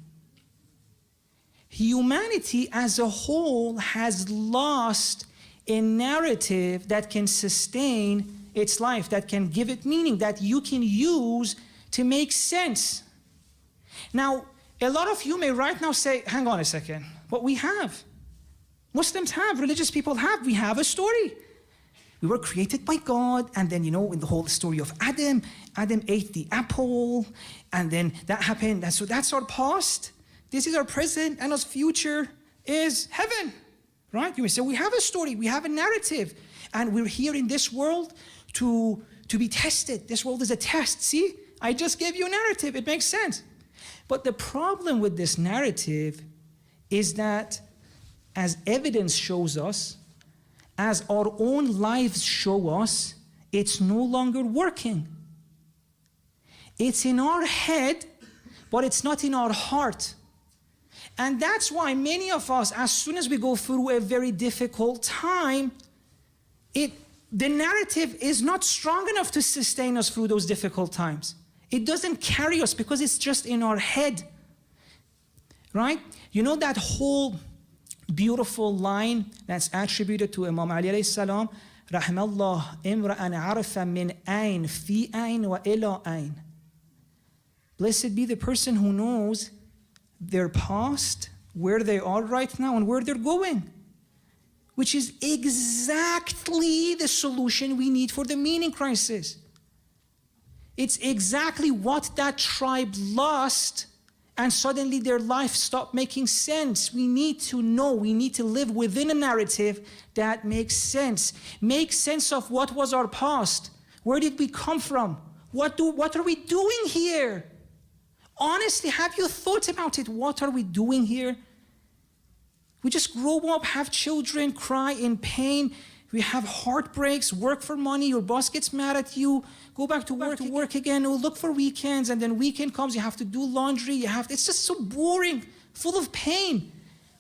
Humanity as a whole has lost a narrative that can sustain its life, that can give it meaning, that you can use to make sense. Now, a lot of you may right now say, hang on a second, what we have, Muslims have, religious people have, we have a story. We were created by God, and then, in the whole story of Adam ate the apple, and then that happened, and so that's our past. This is our present, and our future is heaven, right? You may say, we have a story, we have a narrative, and we're here in this world to be tested. This world is a test. See, I just gave you a narrative, it makes sense. But the problem with this narrative is that, as evidence shows us, as our own lives show us, it's no longer working. It's in our head, but it's not in our heart. And that's why many of us, as soon as we go through a very difficult time, the narrative is not strong enough to sustain us through those difficult times. It doesn't carry us because it's just in our head, right? You know that whole beautiful line that's attributed to Imam Ali alayhi salam, Rahmallah imra'an arafa min ayn fi ayn wa ila ayn. Blessed be the person who knows their past, where they are right now, and where they're going, which is exactly the solution we need for the meaning crisis. It's exactly what that tribe lost, and suddenly their life stopped making sense. We need to know, we need to live within a narrative that makes sense. Make sense of what was our past. Where did we come from? What are we doing here? Honestly, have you thought about it? What are we doing here? We just grow up, have children, cry in pain. We have heartbreaks, work for money, your boss gets mad at you, go back to work again, or look for weekends, and then weekend comes, you have to do laundry, it's just so boring, full of pain.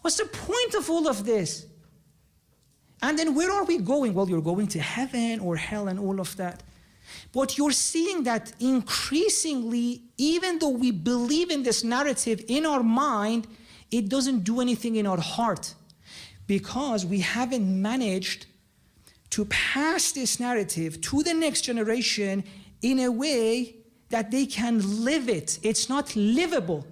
What's the point of all of this? And then where are we going? Well, you're going to heaven or hell and all of that. But you're seeing that increasingly, even though we believe in this narrative in our mind, it doesn't do anything in our heart, because we haven't managed to pass this narrative to the next generation in a way that they can live it. It's not livable.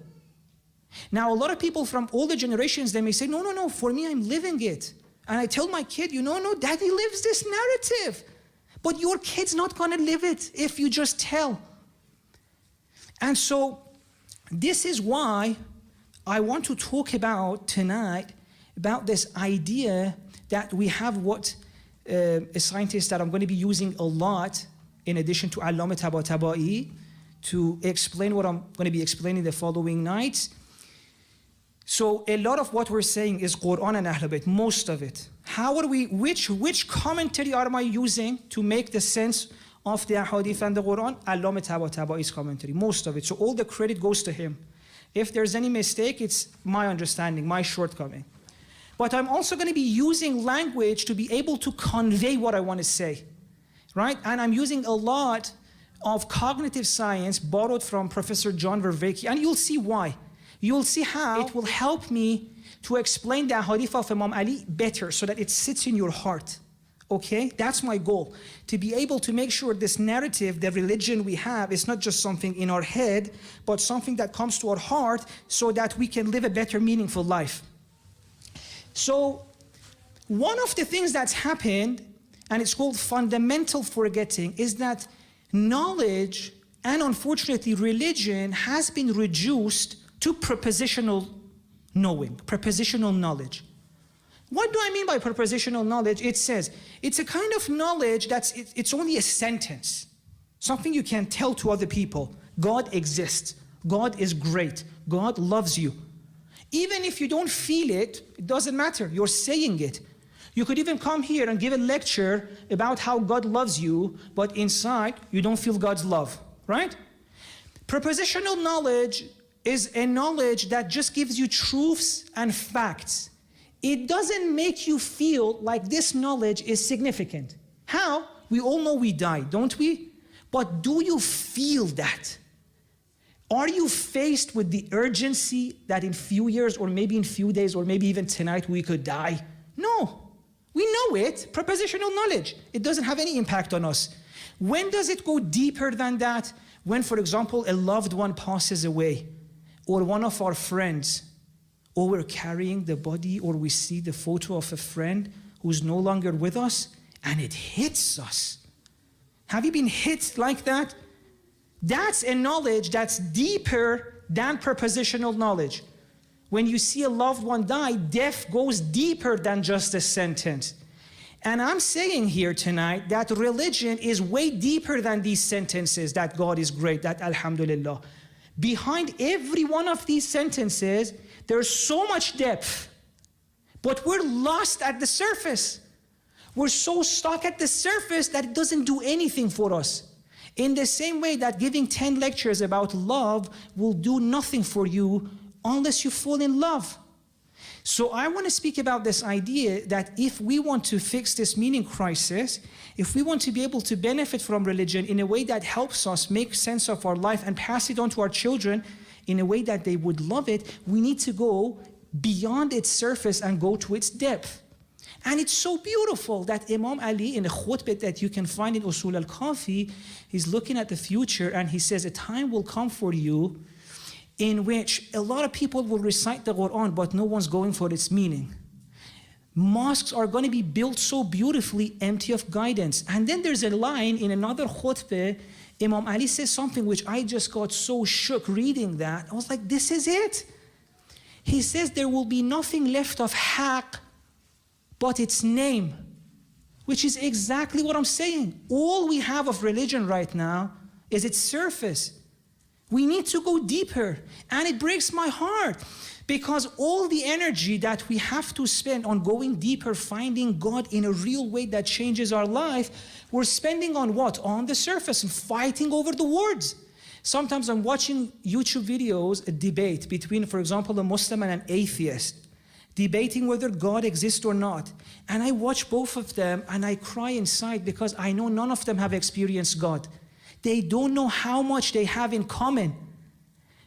Now, a lot of people from older generations, they may say, no, for me, I'm living it. And I tell my kid, no, daddy lives this narrative. But your kid's not gonna live it if you just tell. And so, this is why I want to talk about tonight, about this idea that we have what a scientist that I'm going to be using a lot, in addition to Allama Tabatabai, to explain what I'm going to be explaining the following nights. So a lot of what we're saying is Quran and Ahl Bayt, most of it. How are we, which commentary am I using to make the sense of the Ahadith and the Quran? Allama Tabataba'i's commentary, most of it. So all the credit goes to him. If there's any mistake, it's my understanding, my shortcoming. But I'm also going to be using language to be able to convey what I want to say, right? And I'm using a lot of cognitive science borrowed from Professor John Vervaeke, and you'll see why. You'll see how it will help me to explain the Ahadith of Imam Ali better so that it sits in your heart, okay? That's my goal, to be able to make sure this narrative, the religion we have, is not just something in our head, but something that comes to our heart so that we can live a better, meaningful life. So one of the things that's happened, and it's called fundamental forgetting, is that knowledge and unfortunately religion has been reduced to prepositional knowing, prepositional knowledge. What do I mean by prepositional knowledge? It says it's a kind of knowledge it's only a sentence, something you can tell to other people. God exists. God is great. God loves you. Even if you don't feel it, it doesn't matter. You're saying it. You could even come here and give a lecture about how God loves you, but inside you don't feel God's love, right? Prepositional knowledge is a knowledge that just gives you truths and facts. It doesn't make you feel like this knowledge is significant. How? We all know we die, don't we? But do you feel that? Are you faced with the urgency that in few years or maybe in few days or maybe even tonight we could die? No. We know it, prepositional knowledge. It doesn't have any impact on us. When does it go deeper than that? When, for example, a loved one passes away, or one of our friends, or we're carrying the body, or we see the photo of a friend who's no longer with us, and it hits us. Have you been hit like that? That's a knowledge that's deeper than prepositional knowledge. When you see a loved one die, death goes deeper than just a sentence. And I'm saying here tonight that religion is way deeper than these sentences, that God is great, that Alhamdulillah. Behind every one of these sentences, there's so much depth. But we're lost at the surface. We're so stuck at the surface that it doesn't do anything for us. In the same way that giving 10 lectures about love will do nothing for you unless you fall in love. So I want to speak about this idea that if we want to fix this meaning crisis, if we want to be able to benefit from religion in a way that helps us make sense of our life and pass it on to our children in a way that they would love it, we need to go beyond its surface and go to its depth. And it's so beautiful that Imam Ali, in a khutbah that you can find in Usul al-Kafi, he's looking at the future and he says, a time will come for you in which a lot of people will recite the Quran, but no one's going for its meaning. Mosques are going to be built so beautifully, empty of guidance. And then there's a line in another khutbah, Imam Ali says something which I just got so shook reading that. I was like, this is it. He says there will be nothing left of haqq but its name, which is exactly what I'm saying. All we have of religion right now is its surface. We need to go deeper, and it breaks my heart because all the energy that we have to spend on going deeper, finding God in a real way that changes our life, we're spending on what? On the surface and fighting over the words. Sometimes I'm watching YouTube videos, a debate between, for example, a Muslim and an atheist, debating whether God exists or not. And I watch both of them and I cry inside because I know none of them have experienced God. They don't know how much they have in common.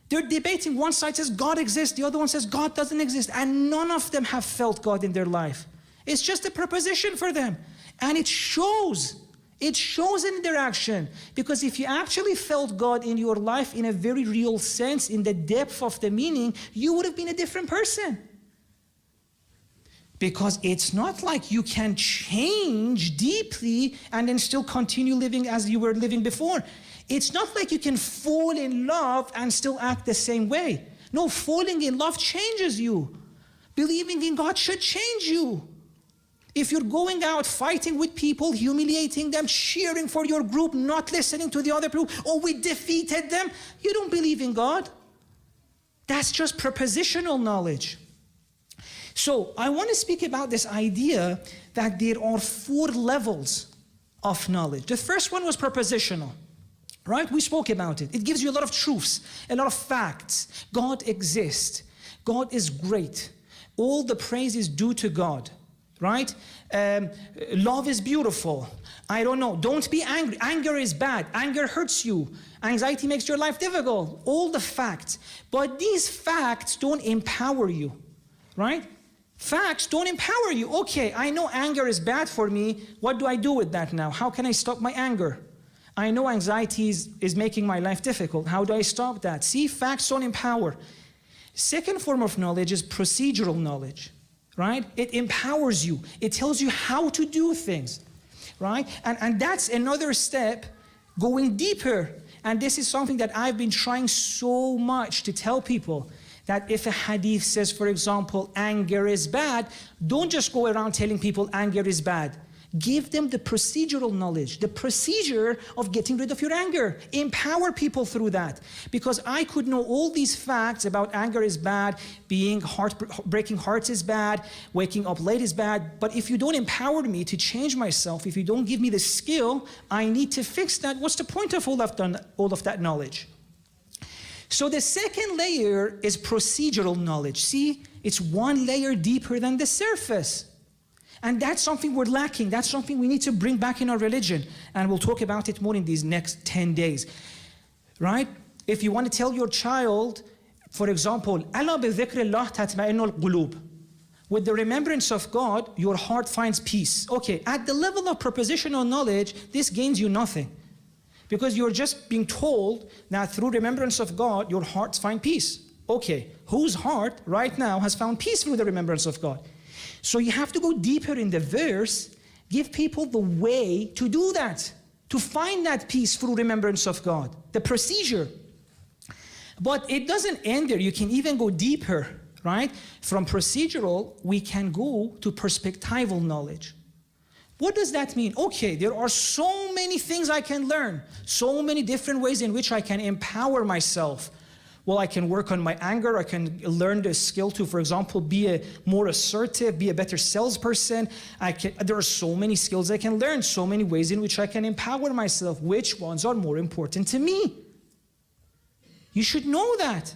They're debating. One side says God exists, the other one says God doesn't exist, and none of them have felt God in their life. It's just a preposition for them. And it shows. It shows in their action. Because if you actually felt God in your life in a very real sense, in the depth of the meaning, you would have been a different person. Because it's not like you can change deeply and then still continue living as you were living before. It's not like you can fall in love and still act the same way. No, falling in love changes you. Believing in God should change you. If you're going out fighting with people, humiliating them, cheering for your group, not listening to the other people, oh, we defeated them, you don't believe in God. That's just prepositional knowledge. So I want to speak about this idea that there are 4 levels of knowledge. The first one was prepositional, right? We spoke about it. It gives you a lot of truths, a lot of facts. God exists. God is great. All the praise is due to God, right? Love is beautiful. I don't know. Don't be angry. Anger is bad. Anger hurts you. Anxiety makes your life difficult. All the facts. But these facts don't empower you, right? Facts don't empower you. Okay, I know anger is bad for me. What do I do with that now? How can I stop my anger? I know anxiety is making my life difficult. How do I stop that? See, facts don't empower. Second form of knowledge is procedural knowledge, right? It empowers you. It tells you how to do things, right? And that's another step going deeper. And this is something that I've been trying so much to tell people, that if a hadith says, for example, anger is bad, don't just go around telling people anger is bad. Give them the procedural knowledge, the procedure of getting rid of your anger. Empower people through that. Because I could know all these facts about anger is bad, breaking hearts is bad, waking up late is bad, but if you don't empower me to change myself, if you don't give me the skill I need to fix that, what's the point of all of that knowledge? So the second layer is procedural knowledge. See, it's one layer deeper than the surface. And that's something we're lacking. That's something we need to bring back in our religion. And we'll talk about it more in these next 10 days. Right? If you want to tell your child, for example, أَلَا بِذِكْرِ اللَّهِ تَطْمَئِنُّ الْقُلُوبِ, with the remembrance of God, your heart finds peace. Okay, at the level of prepositional knowledge, this gains you nothing. Because you're just being told that through remembrance of God, your hearts find peace. Okay, whose heart right now has found peace through the remembrance of God? So you have to go deeper in the verse, give people the way to do that, to find that peace through remembrance of God, the procedure. But it doesn't end there. You can even go deeper, right? From procedural, we can go to perspectival knowledge. What does that mean? Okay, there are so many things I can learn, so many different ways in which I can empower myself. Well, I can work on my anger. I can learn the skill to, for example, be more assertive, be a better salesperson. There are so many skills I can learn, so many ways in which I can empower myself. Which ones are more important to me? You should know that.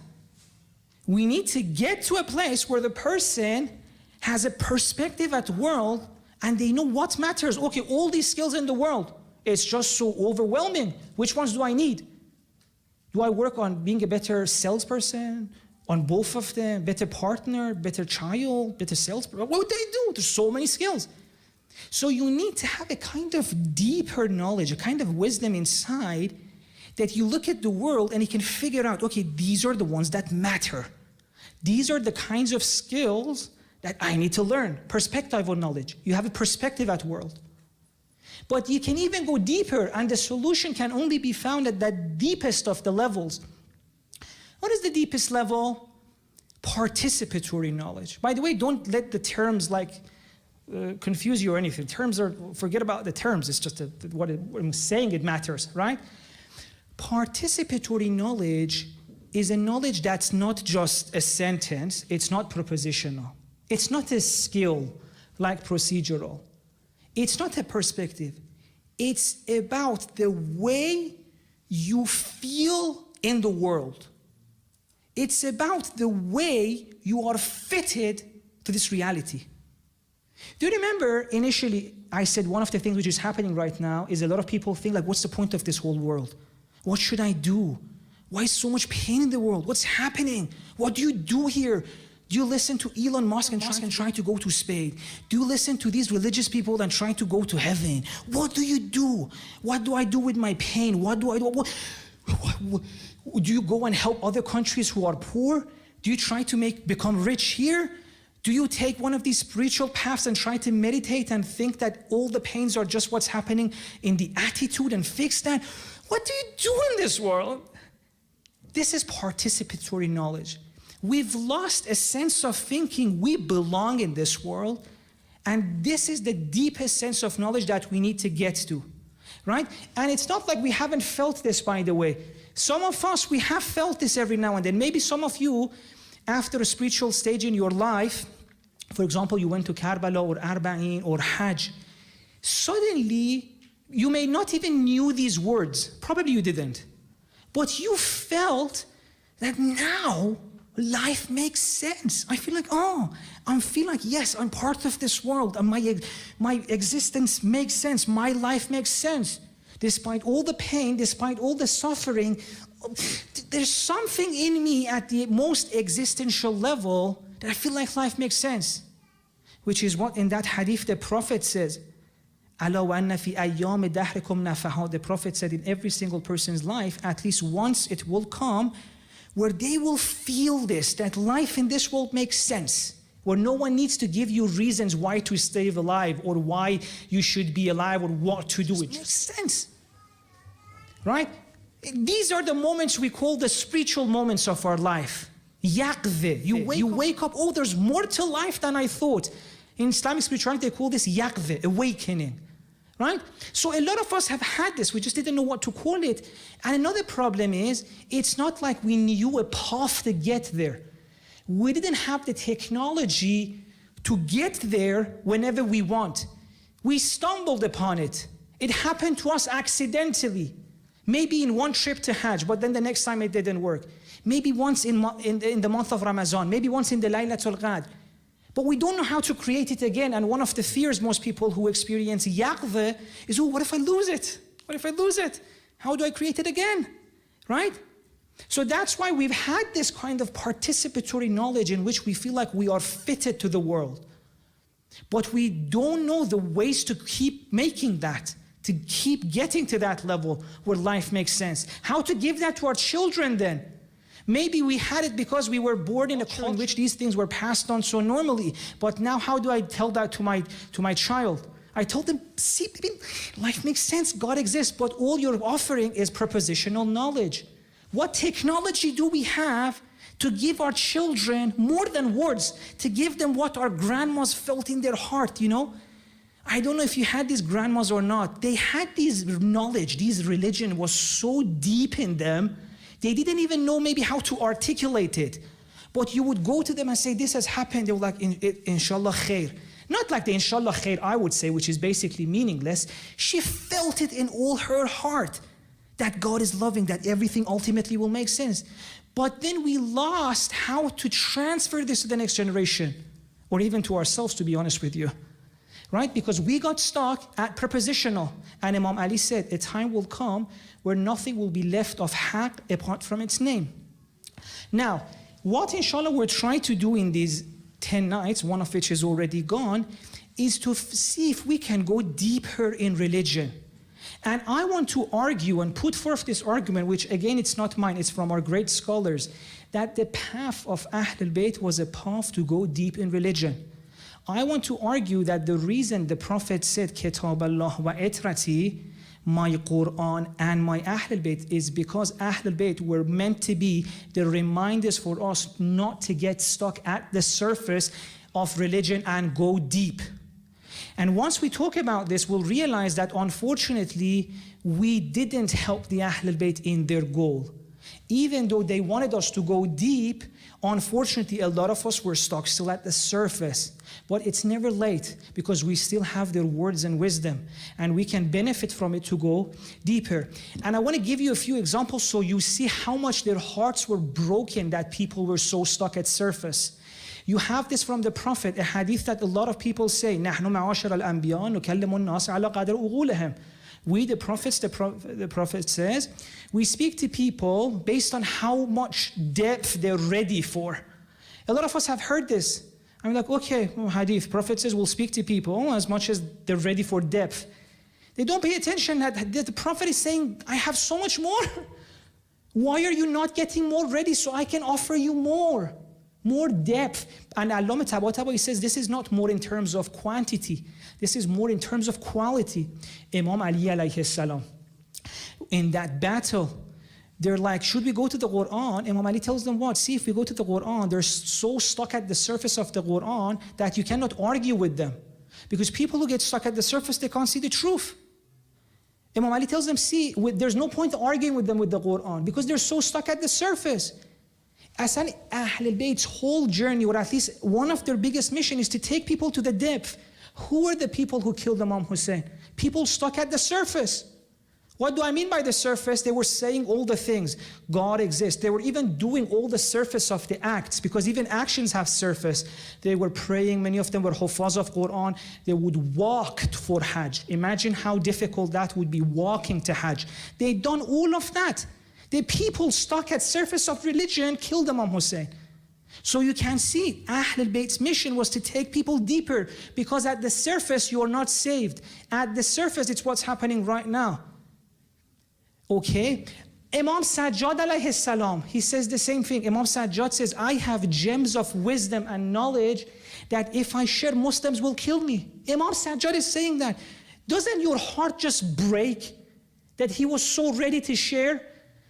We need to get to a place where the person has a perspective at the world and they know what matters. Okay, all these skills in the world, it's just so overwhelming. Which ones do I need? Do I work on being a better salesperson, on both of them, better partner, better child, better salesperson? What would they do? There's so many skills. So you need to have a kind of deeper knowledge, a kind of wisdom inside that you look at the world and you can figure out, okay, these are the ones that matter. These are the kinds of skills that I need to learn. Perspectival knowledge. You have a perspective at the world. But you can even go deeper, and the solution can only be found at that deepest of the levels. What is the deepest level? Participatory knowledge. By the way, don't let the terms confuse you or anything. Forget about the terms. It's just what I'm saying, it matters, right? Participatory knowledge is a knowledge that's not just a sentence. It's not prepositional. It's not a skill like procedural. It's not a perspective. It's about the way you feel in the world. It's about the way you are fitted to this reality. Do you remember initially I said one of the things which is happening right now is a lot of people think like, what's the point of this whole world? What should I do? Why is so much pain in the world? What's happening? What do you do here? Do you listen to Elon Musk and try to go to space? Do you listen to these religious people and try to go to heaven? What do you do? What do I do with my pain? What do I do? Do you go and help other countries who are poor? Do you try to become rich here? Do you take one of these spiritual paths and try to meditate and think that all the pains are just what's happening in the attitude and fix that? What do you do in this world? This is participatory knowledge. We've lost a sense of thinking we belong in this world, and this is the deepest sense of knowledge that we need to get to. right? And it's not like we haven't felt this, by the way. Some of us, we have felt this every now and then. Maybe some of you, after a spiritual stage in your life, for example, you went to Karbala or Arba'in or Hajj, suddenly you may not even knew these words. Probably you didn't. But you felt that now life makes sense. I feel like, yes, I'm part of this world, and my existence makes sense. My life makes sense. Despite all the pain, despite all the suffering, there's something in me at the most existential level that I feel like life makes sense. Which is what in that hadith the Prophet says. The Prophet said in every single person's life, at least once it will come, where they will feel this, that life in this world makes sense, where no one needs to give you reasons why to stay alive or why you should be alive or what to do. It makes sense, right? These are the moments we call the spiritual moments of our life. Yaqdh. You wake up, oh, there's more to life than I thought. In Islamic spirituality, they call this yaqdh, awakening. Right? So a lot of us have had this, we just didn't know what to call it. And another problem is, it's not like we knew a path to get there. We didn't have the technology to get there whenever we want. We stumbled upon it. It happened to us accidentally. Maybe in one trip to Hajj, but then the next time it didn't work. Maybe once in the month of Ramadan, maybe once in the Laylatul Qadr. But we don't know how to create it again. And one of the fears most people who experience yaqdh is, oh, what if I lose it? What if I lose it? How do I create it again? Right? So that's why we've had this kind of participatory knowledge in which we feel like we are fitted to the world. But we don't know the ways to keep making that, to keep getting to that level where life makes sense. How to give that to our children then? Maybe we had it because we were born in a culture in which these things were passed on so normally. But now how do I tell that to my child? I told them, see, baby, life makes sense, God exists, but all you're offering is prepositional knowledge. What technology do we have to give our children more than words, to give them what our grandmas felt in their heart, you know? I don't know if you had these grandmas or not. They had this knowledge, this religion was so deep in them, they didn't even know maybe how to articulate it. But you would go to them and say, this has happened. They were like, inshallah khair. Not like the inshallah khair I would say, which is basically meaningless. She felt it in all her heart that God is loving, that everything ultimately will make sense. But then we lost how to transfer this to the next generation, or even to ourselves, to be honest with you. Right? Because we got stuck at prepositional. And Imam Ali said, a time will come where nothing will be left of haqq apart from its name. Now, what inshallah we're trying to do in these 10 nights, one of which is already gone, is to see if we can go deeper in religion. And I want to argue and put forth this argument, which again, it's not mine, it's from our great scholars, that the path of Ahlul Bayt was a path to go deep in religion. I want to argue that the reason the Prophet said, Kitab Allah wa itrati, my Quran and my Ahlul Bayt, is because Ahlul Bayt were meant to be the reminders for us not to get stuck at the surface of religion and go deep. And once we talk about this, we'll realize that unfortunately, we didn't help the Ahlul Bayt in their goal. Even though they wanted us to go deep, unfortunately, a lot of us were stuck still at the surface. But it's never late, because we still have their words and wisdom, and we can benefit from it to go deeper. And I want to give you a few examples so you see how much their hearts were broken that people were so stuck at surface. You have this from the Prophet, a hadith that a lot of people say, نَحْنُ مَعَاشِرَ الْأَنْبِيَاء نُكَلِّمُ النَّاسَ عَلَى قَدْرِ أُغُولِهِمْ. We, the prophets, the Prophet says, we speak to people based on how much depth they're ready for. A lot of us have heard this. I'm like, okay, hadith, Prophet says we'll speak to people as much as they're ready for depth. They don't pay attention that the Prophet is saying, I have so much more. Why are you not getting more ready so I can offer you more depth? And Allama Tabatabai says this is not more in terms of quantity. This is more in terms of quality. Imam Ali alayhi salam, in that battle, they're like, should we go to the Quran? Imam Ali tells them what? See, if we go to the Quran, they're so stuck at the surface of the Quran that you cannot argue with them. Because people who get stuck at the surface, they can't see the truth. Imam Ali tells them, see, there's no point arguing with them with the Quran because they're so stuck at the surface. Asan Ahl al-Bayt's whole journey, or at least one of their biggest mission, is to take people to the depth. Who are the people who killed Imam Hussein? People stuck at the surface. What do I mean by the surface? They were saying all the things. God exists. They were even doing all the surface of the acts, because even actions have surface. They were praying. Many of them were hufaz of Quran. They would walk for Hajj. Imagine how difficult that would be, walking to Hajj. They'd done all of that. The people stuck at surface of religion killed Imam Hussein. So you can see Ahl al-Bayt's mission was to take people deeper, because at the surface you are not saved. At the surface it's what's happening right now. Okay? Imam Sajjad alayhi salam, he says the same thing. Imam Sajjad says, I have gems of wisdom and knowledge that if I share, Muslims will kill me. Imam Sajjad is saying that. Doesn't your heart just break that he was so ready to share?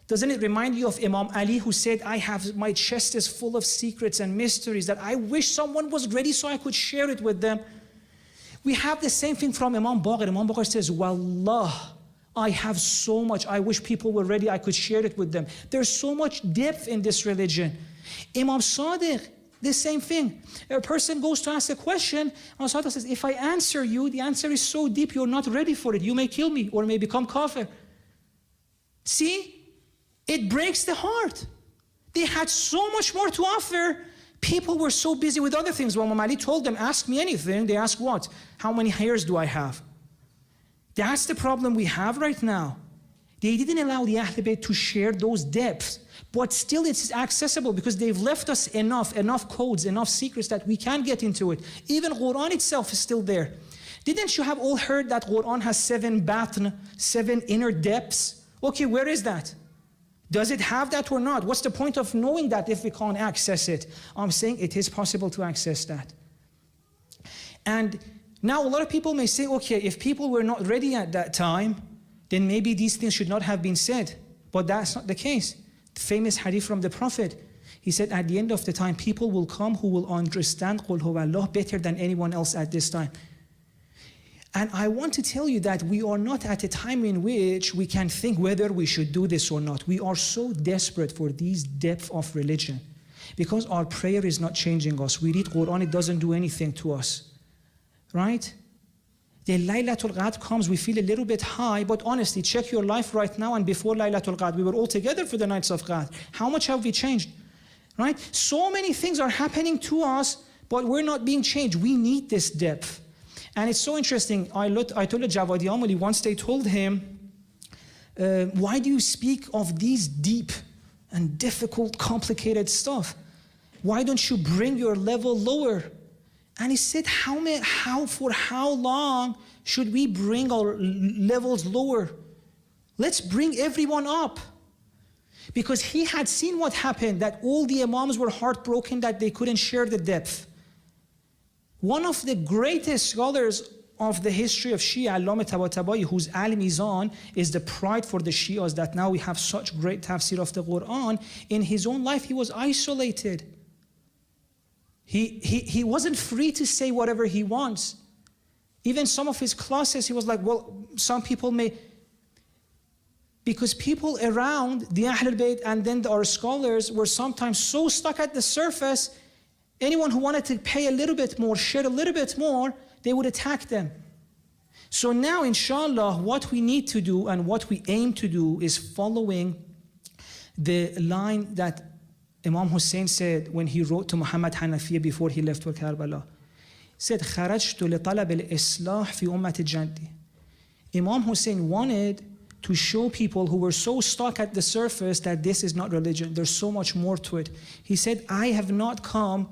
Doesn't it remind you of Imam Ali, who said, my chest is full of secrets and mysteries that I wish someone was ready so I could share it with them? We have the same thing from Imam Baqir. Imam Baqir says, Wallah, I have so much. I wish people were ready, I could share it with them. There's so much depth in this religion. Imam Sadiq, the same thing. A person goes to ask a question, Imam Sadiq says, if I answer you, the answer is so deep, you're not ready for it. You may kill me or may become kafir. See? It breaks the heart. They had so much more to offer. People were so busy with other things. When Imam Ali told them, ask me anything, they asked what? How many hairs do I have? That's the problem we have right now. They didn't allow the Ahl Bayt to share those depths, but still it's accessible because they've left us enough codes, enough secrets that we can get into it. Even Quran itself is still there. Didn't you have all heard that Quran has 7 batn, 7 inner depths? Okay, where is that? Does it have that or not? What's the point of knowing that if we can't access it? I'm saying it is possible to access that. And now a lot of people may say, okay, if people were not ready at that time, then maybe these things should not have been said. But that's not the case. The famous hadith from the Prophet, he said, at the end of the time, people will come who will understand Qul Huwa Allah better than anyone else at this time. And I want to tell you that we are not at a time in which we can think whether we should do this or not. We are so desperate for these depth of religion because our prayer is not changing us. We read Quran, it doesn't do anything to us, right? The Laylatul Qadr comes, we feel a little bit high, but honestly, check your life right now and before Laylatul Qadr. We were all together for the nights of Qadr. How much have we changed, right? So many things are happening to us, but we're not being changed. We need this depth. And it's so interesting. Ayatollah Jawadi Amali, once they told him, why do you speak of these deep and difficult, complicated stuff? Why don't you bring your level lower? And he said, for how long should we bring our levels lower? Let's bring everyone up. Because he had seen what happened, that all the imams were heartbroken that they couldn't share the depth. One of the greatest scholars of the history of Shia, Allama Tabatabai, whose Al-Mizan is the pride for the Shias, that now we have such great tafsir of the Quran. In his own life, he was isolated. He wasn't free to say whatever he wants. Even some of his classes, he was like, well, some people may, because people around the Ahl al-Bayt and then our scholars were sometimes so stuck at the surface. Anyone who wanted to pay a little bit more, share a little bit more, they would attack them. So now, inshallah, what we need to do and what we aim to do is following the line that Imam Hussein said when he wrote to Muhammad Hanafiya before he left for Karbala. He said, خرجت لطلب الإصلاح في أمة جدي. Imam Hussein wanted to show people who were so stuck at the surface that this is not religion. There's so much more to it. He said, I have not come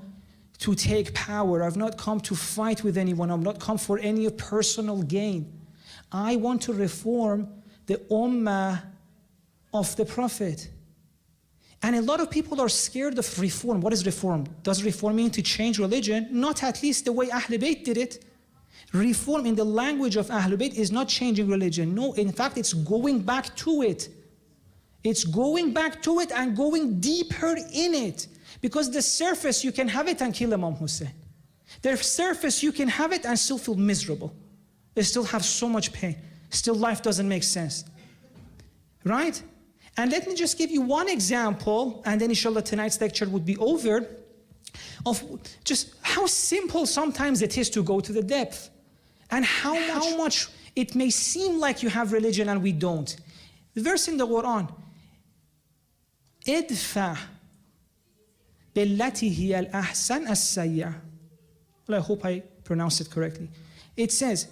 to take power. I've not come to fight with anyone. I've not come for any personal gain. I want to reform the ummah of the Prophet. And a lot of people are scared of reform. What is reform? Does reform mean to change religion? Not at least the way Ahl Bayt did it. Reform in the language of Ahl Bayt is not changing religion. No, in fact, it's going back to it. It's going back to it and going deeper in it. Because the surface, you can have it and kill Imam Hussein. The surface, you can have it and still feel miserable. They still have so much pain. Still life doesn't make sense. Right? And let me just give you one example, and then inshallah tonight's lecture would be over, of just how simple sometimes it is to go to the depth. And how much it may seem like you have religion and we don't. The verse in the Quran, idfa billati hiya al-ahsan as-sayya. Well, I hope I pronounced it correctly. It says,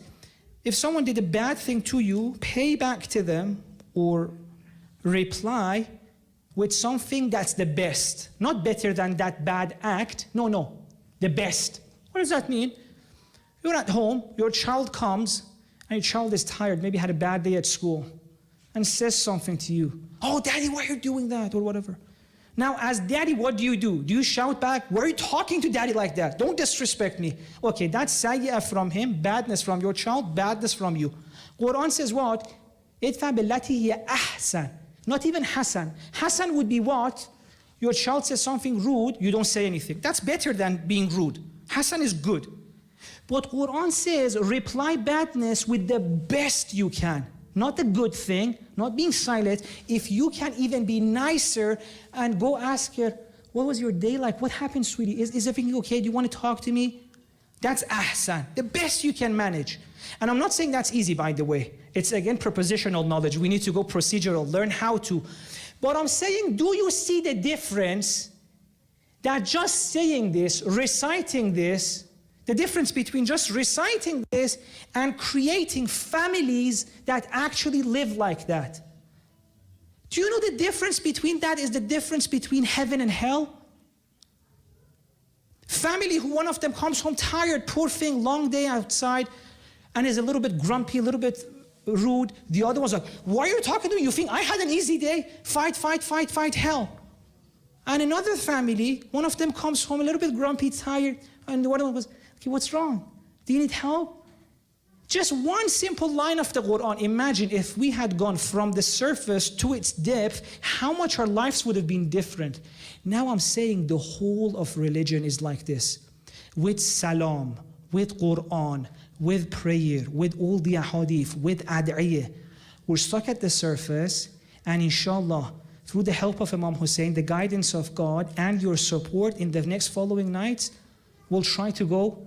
if someone did a bad thing to you, pay back to them or reply with something that's the best. Not better than that bad act. No, the best. What does that mean? You're at home, your child comes, and your child is tired, maybe had a bad day at school, and says something to you. Oh, daddy, why are you doing that? Or whatever. Now, as daddy, what do? Do you shout back? Why are you talking to daddy like that? Don't disrespect me. Okay, that's sayyi'ah from him, badness from your child, badness from you. Quran says what? Idfa billati hiya ahsan. Not even hasan. Hasan would be what? Your child says something rude, you don't say anything. That's better than being rude. Hasan is good. But Quran says, reply badness with the best you can. Not the good thing, not being silent. If you can even be nicer and go ask her, what was your day like? What happened, sweetie? Is everything okay? Do you want to talk to me? That's ahsan, the best you can manage. And I'm not saying that's easy, by the way. It's again prepositional knowledge. We need to go procedural, learn how to. But I'm saying, do you see the difference that just saying this, reciting this, the difference between just reciting this and creating families that actually live like that? Do you know the difference between that is the difference between heaven and hell? Family who one of them comes home tired, poor thing, long day outside, and is a little bit grumpy, a little bit rude. The other one's like, why are you talking to me? You think I had an easy day? Fight, hell. And another family, one of them comes home a little bit grumpy, tired, and the other one goes, okay, what's wrong? Do you need help? Just one simple line of the Quran. Imagine if we had gone from the surface to its depth, how much our lives would have been different. Now I'm saying the whole of religion is like this. With salam, with Quran, with prayer, with all the ahadith, with ad'iyah. We're stuck at the surface, and inshallah, through the help of Imam Hussein, the guidance of God, and your support in the next following nights, we'll try to go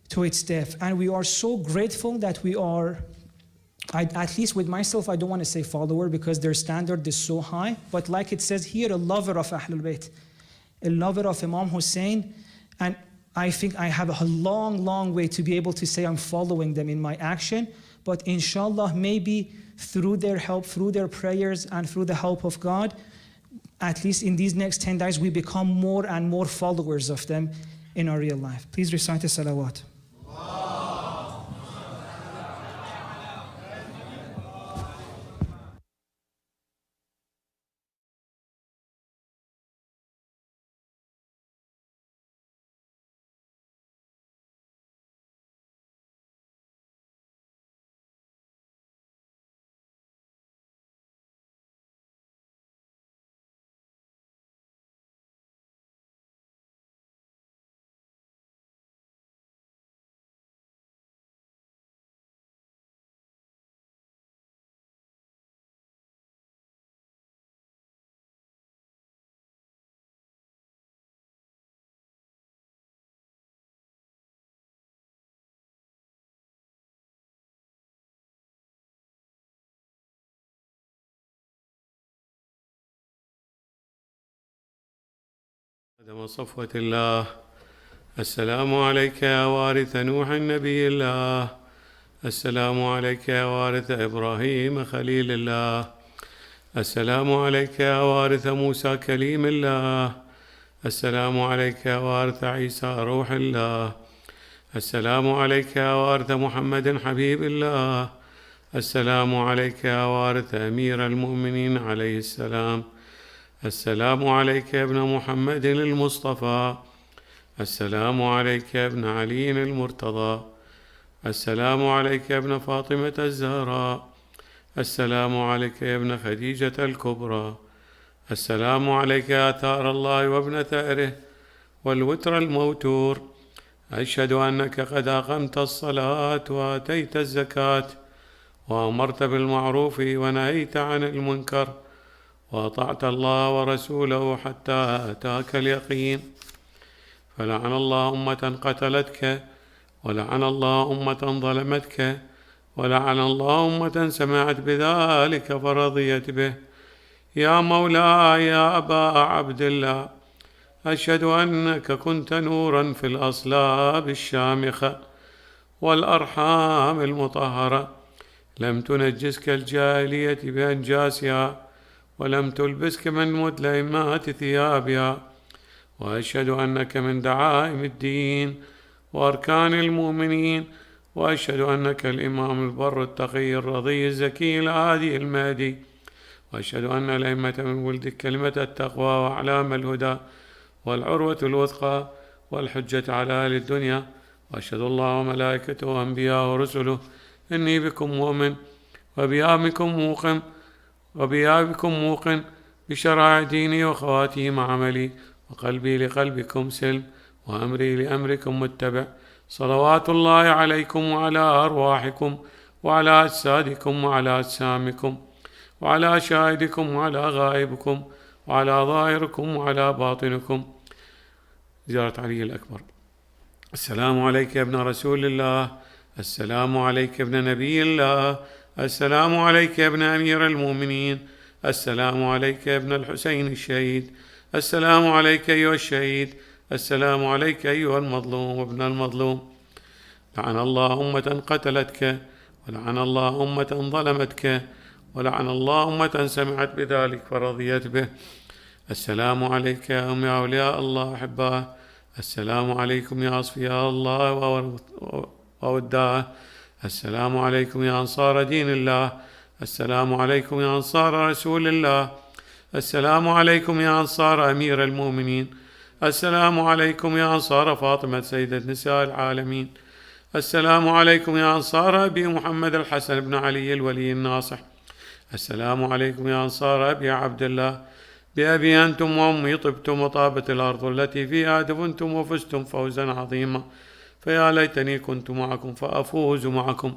to its depth. And we are so grateful that we are, at least with myself, I don't want to say follower because their standard is so high, but like it says here, a lover of Ahlul Bayt, a lover of Imam Hussein, and I think I have a long way to be able to say I'm following them in my action, but inshallah, maybe through their help, through their prayers, and through the help of God, at least in these next 10 days, we become more and more followers of them in our real life. Please recite the salawat. عدم صفوة الله. السلام عليك يا وارث نوح النبي الله. السلام عليك يا وارث إبراهيم خليل الله. السلام عليك يا وارث موسى كليم الله. السلام عليك يا وارث عيسى روح الله. السلام عليك يا وارث محمد حبيب الله. السلام عليك يا وارث أمير المؤمنين عليه السلام. السلام عليك يا ابن محمد المصطفى. السلام عليك يا ابن علي المرتضى. السلام عليك يا ابن فاطمة الزهراء. السلام عليك يا ابن خديجة الكبرى. السلام عليك يا ثار الله وابن ثأره والوتر الموتور. أشهد أنك قد أقمت الصلاة وآتيت الزكاة وأمرت بالمعروف ونهيت عن المنكر وأطعت الله ورسوله حتى أتاك اليقين. فلعن الله أمة قتلتك، ولعن الله أمة ظلمتك، ولعن الله أمة سمعت بذلك فرضيت به. يا مولاي يا أبا عبد الله، أشهد أنك كنت نورا في الأصلاب الشامخة والأرحام المطهرة، لم تنجسك الجاهلية بأنجاسها، ولم تلبسك من مدلهمات ثيابها. وأشهد أنك من دعائم الدين وأركان المؤمنين، وأشهد أنك الإمام البر التقي الرضي الزكي الهادي المهدي، وأشهد أن الأئمة من ولدك كلمة التقوى وأعلام الهدى والعروة الوثقى والحجة على أهل الدنيا. وأشهد الله وملائكته وأنبياءه ورسله إني بكم مؤمن وبيابكم موقن بشرائع ديني وخواتيم عملي، وقلبي لقلبكم سلم وأمري لأمركم متبع. صلوات الله عليكم وعلى أرواحكم وعلى أجسادكم وعلى أجسامكم وعلى شاهدكم وعلى غائبكم وعلى ظاهركم وعلى باطنكم. زيارة علي الأكبر. السلام عليك يا ابن رسول الله، السلام عليك يا ابن نبي الله، السلام عليك يا ابن أمير المؤمنين، السلام عليك يا ابن الحسين الشهيد، السلام عليك أيها الشهيد، السلام عليك أيها المظلوم وابن المظلوم. لعن الله أمة قتلتك، ولعن الله أمة ظلمتك، ولعن الله أمة سمعت بذلك فرضيت به. السلام عليك يا أم أولياء الله أحباه، السلام عليكم يا أصفياء الله ووداه، السلام عليكم يا أنصار دين الله، السلام عليكم يا أنصار رسول الله، السلام عليكم يا أنصار أمير المؤمنين، السلام عليكم يا أنصار فاطمة سيدة نساء العالمين، السلام عليكم يا أنصار أبي محمد الحسن بن علي الولي الناصح، السلام عليكم يا أنصار أبي عبد الله، بأبي أنتم وأمي طبتم وطابت الأرض التي فيها دفنتم وفزتم فوزا عظيما، فيا ليتني كنت معكم فأفوز معكم.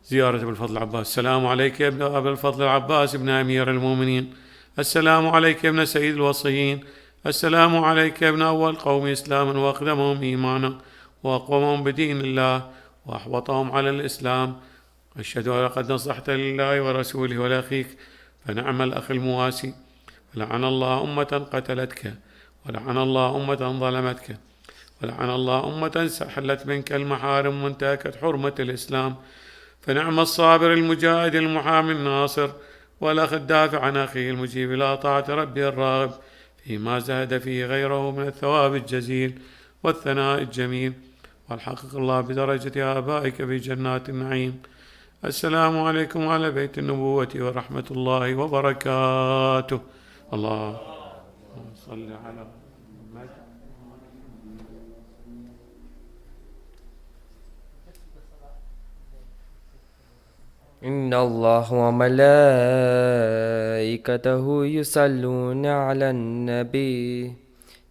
زيارة ابن الفضل العباس. السلام عليك يا ابن أبي الفضل العباس ابن أمير المؤمنين، السلام عليك يا ابن سيد الوصيين، السلام عليك يا ابن أول قوم إسلاما وأقدمهم إيمانا وأقومهم بدين الله وأحوطهم على الإسلام. أشهد أن لقد نصحت لله ورسوله ولأخيك، فنعم الأخ المواسي. لعن الله أمة قتلتك، ولعن الله أمة ظلمتك، ولعن الله أمة سحلت منك المحارم وانتهكت حرمة الإسلام. فنعم الصابر المجاهد المحامي الناصر، والأخ الدافع عن أخيه المجيب إلى طاعة ربه الراغب فيما زهد فيه غيره من الثواب الجزيل والثناء الجميل، والحقق الله بدرجة آبائك في جنات النعيم. السلام عليكم على بيت النبوة ورحمة الله وبركاته. اللهم صل على محمد. إن الله وملائكته يصلون على النبي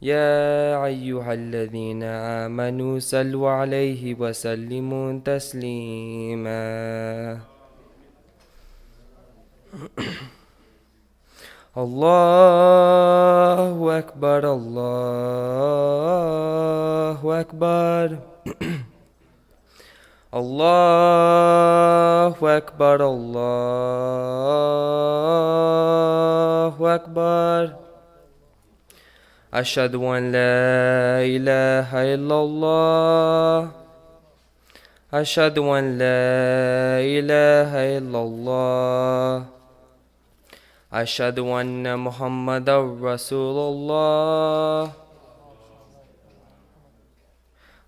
يا أيها الذين آمنوا صلوا عليه وسلموا تسليما. الله أكبر الله أكبر الله أكبر الله أكبر. أشهد أن لا إله إلا الله، أشهد أن لا إله إلا الله، أشهد أن محمدا رسول الله،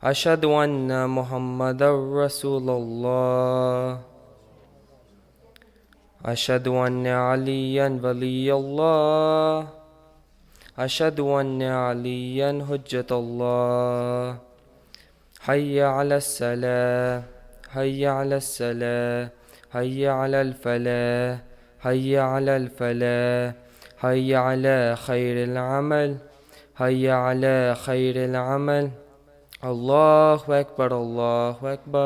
أشهد أن محمدا رسول الله، أشهد أن عليا ولي الله، أشهد أن عليا حجة الله. حي على الصلاة، حي على الصلاة، حي على الفلاح، حي على الفلاح، حي على خير العمل، حي على خير العمل. الله أكبر الله أكبر.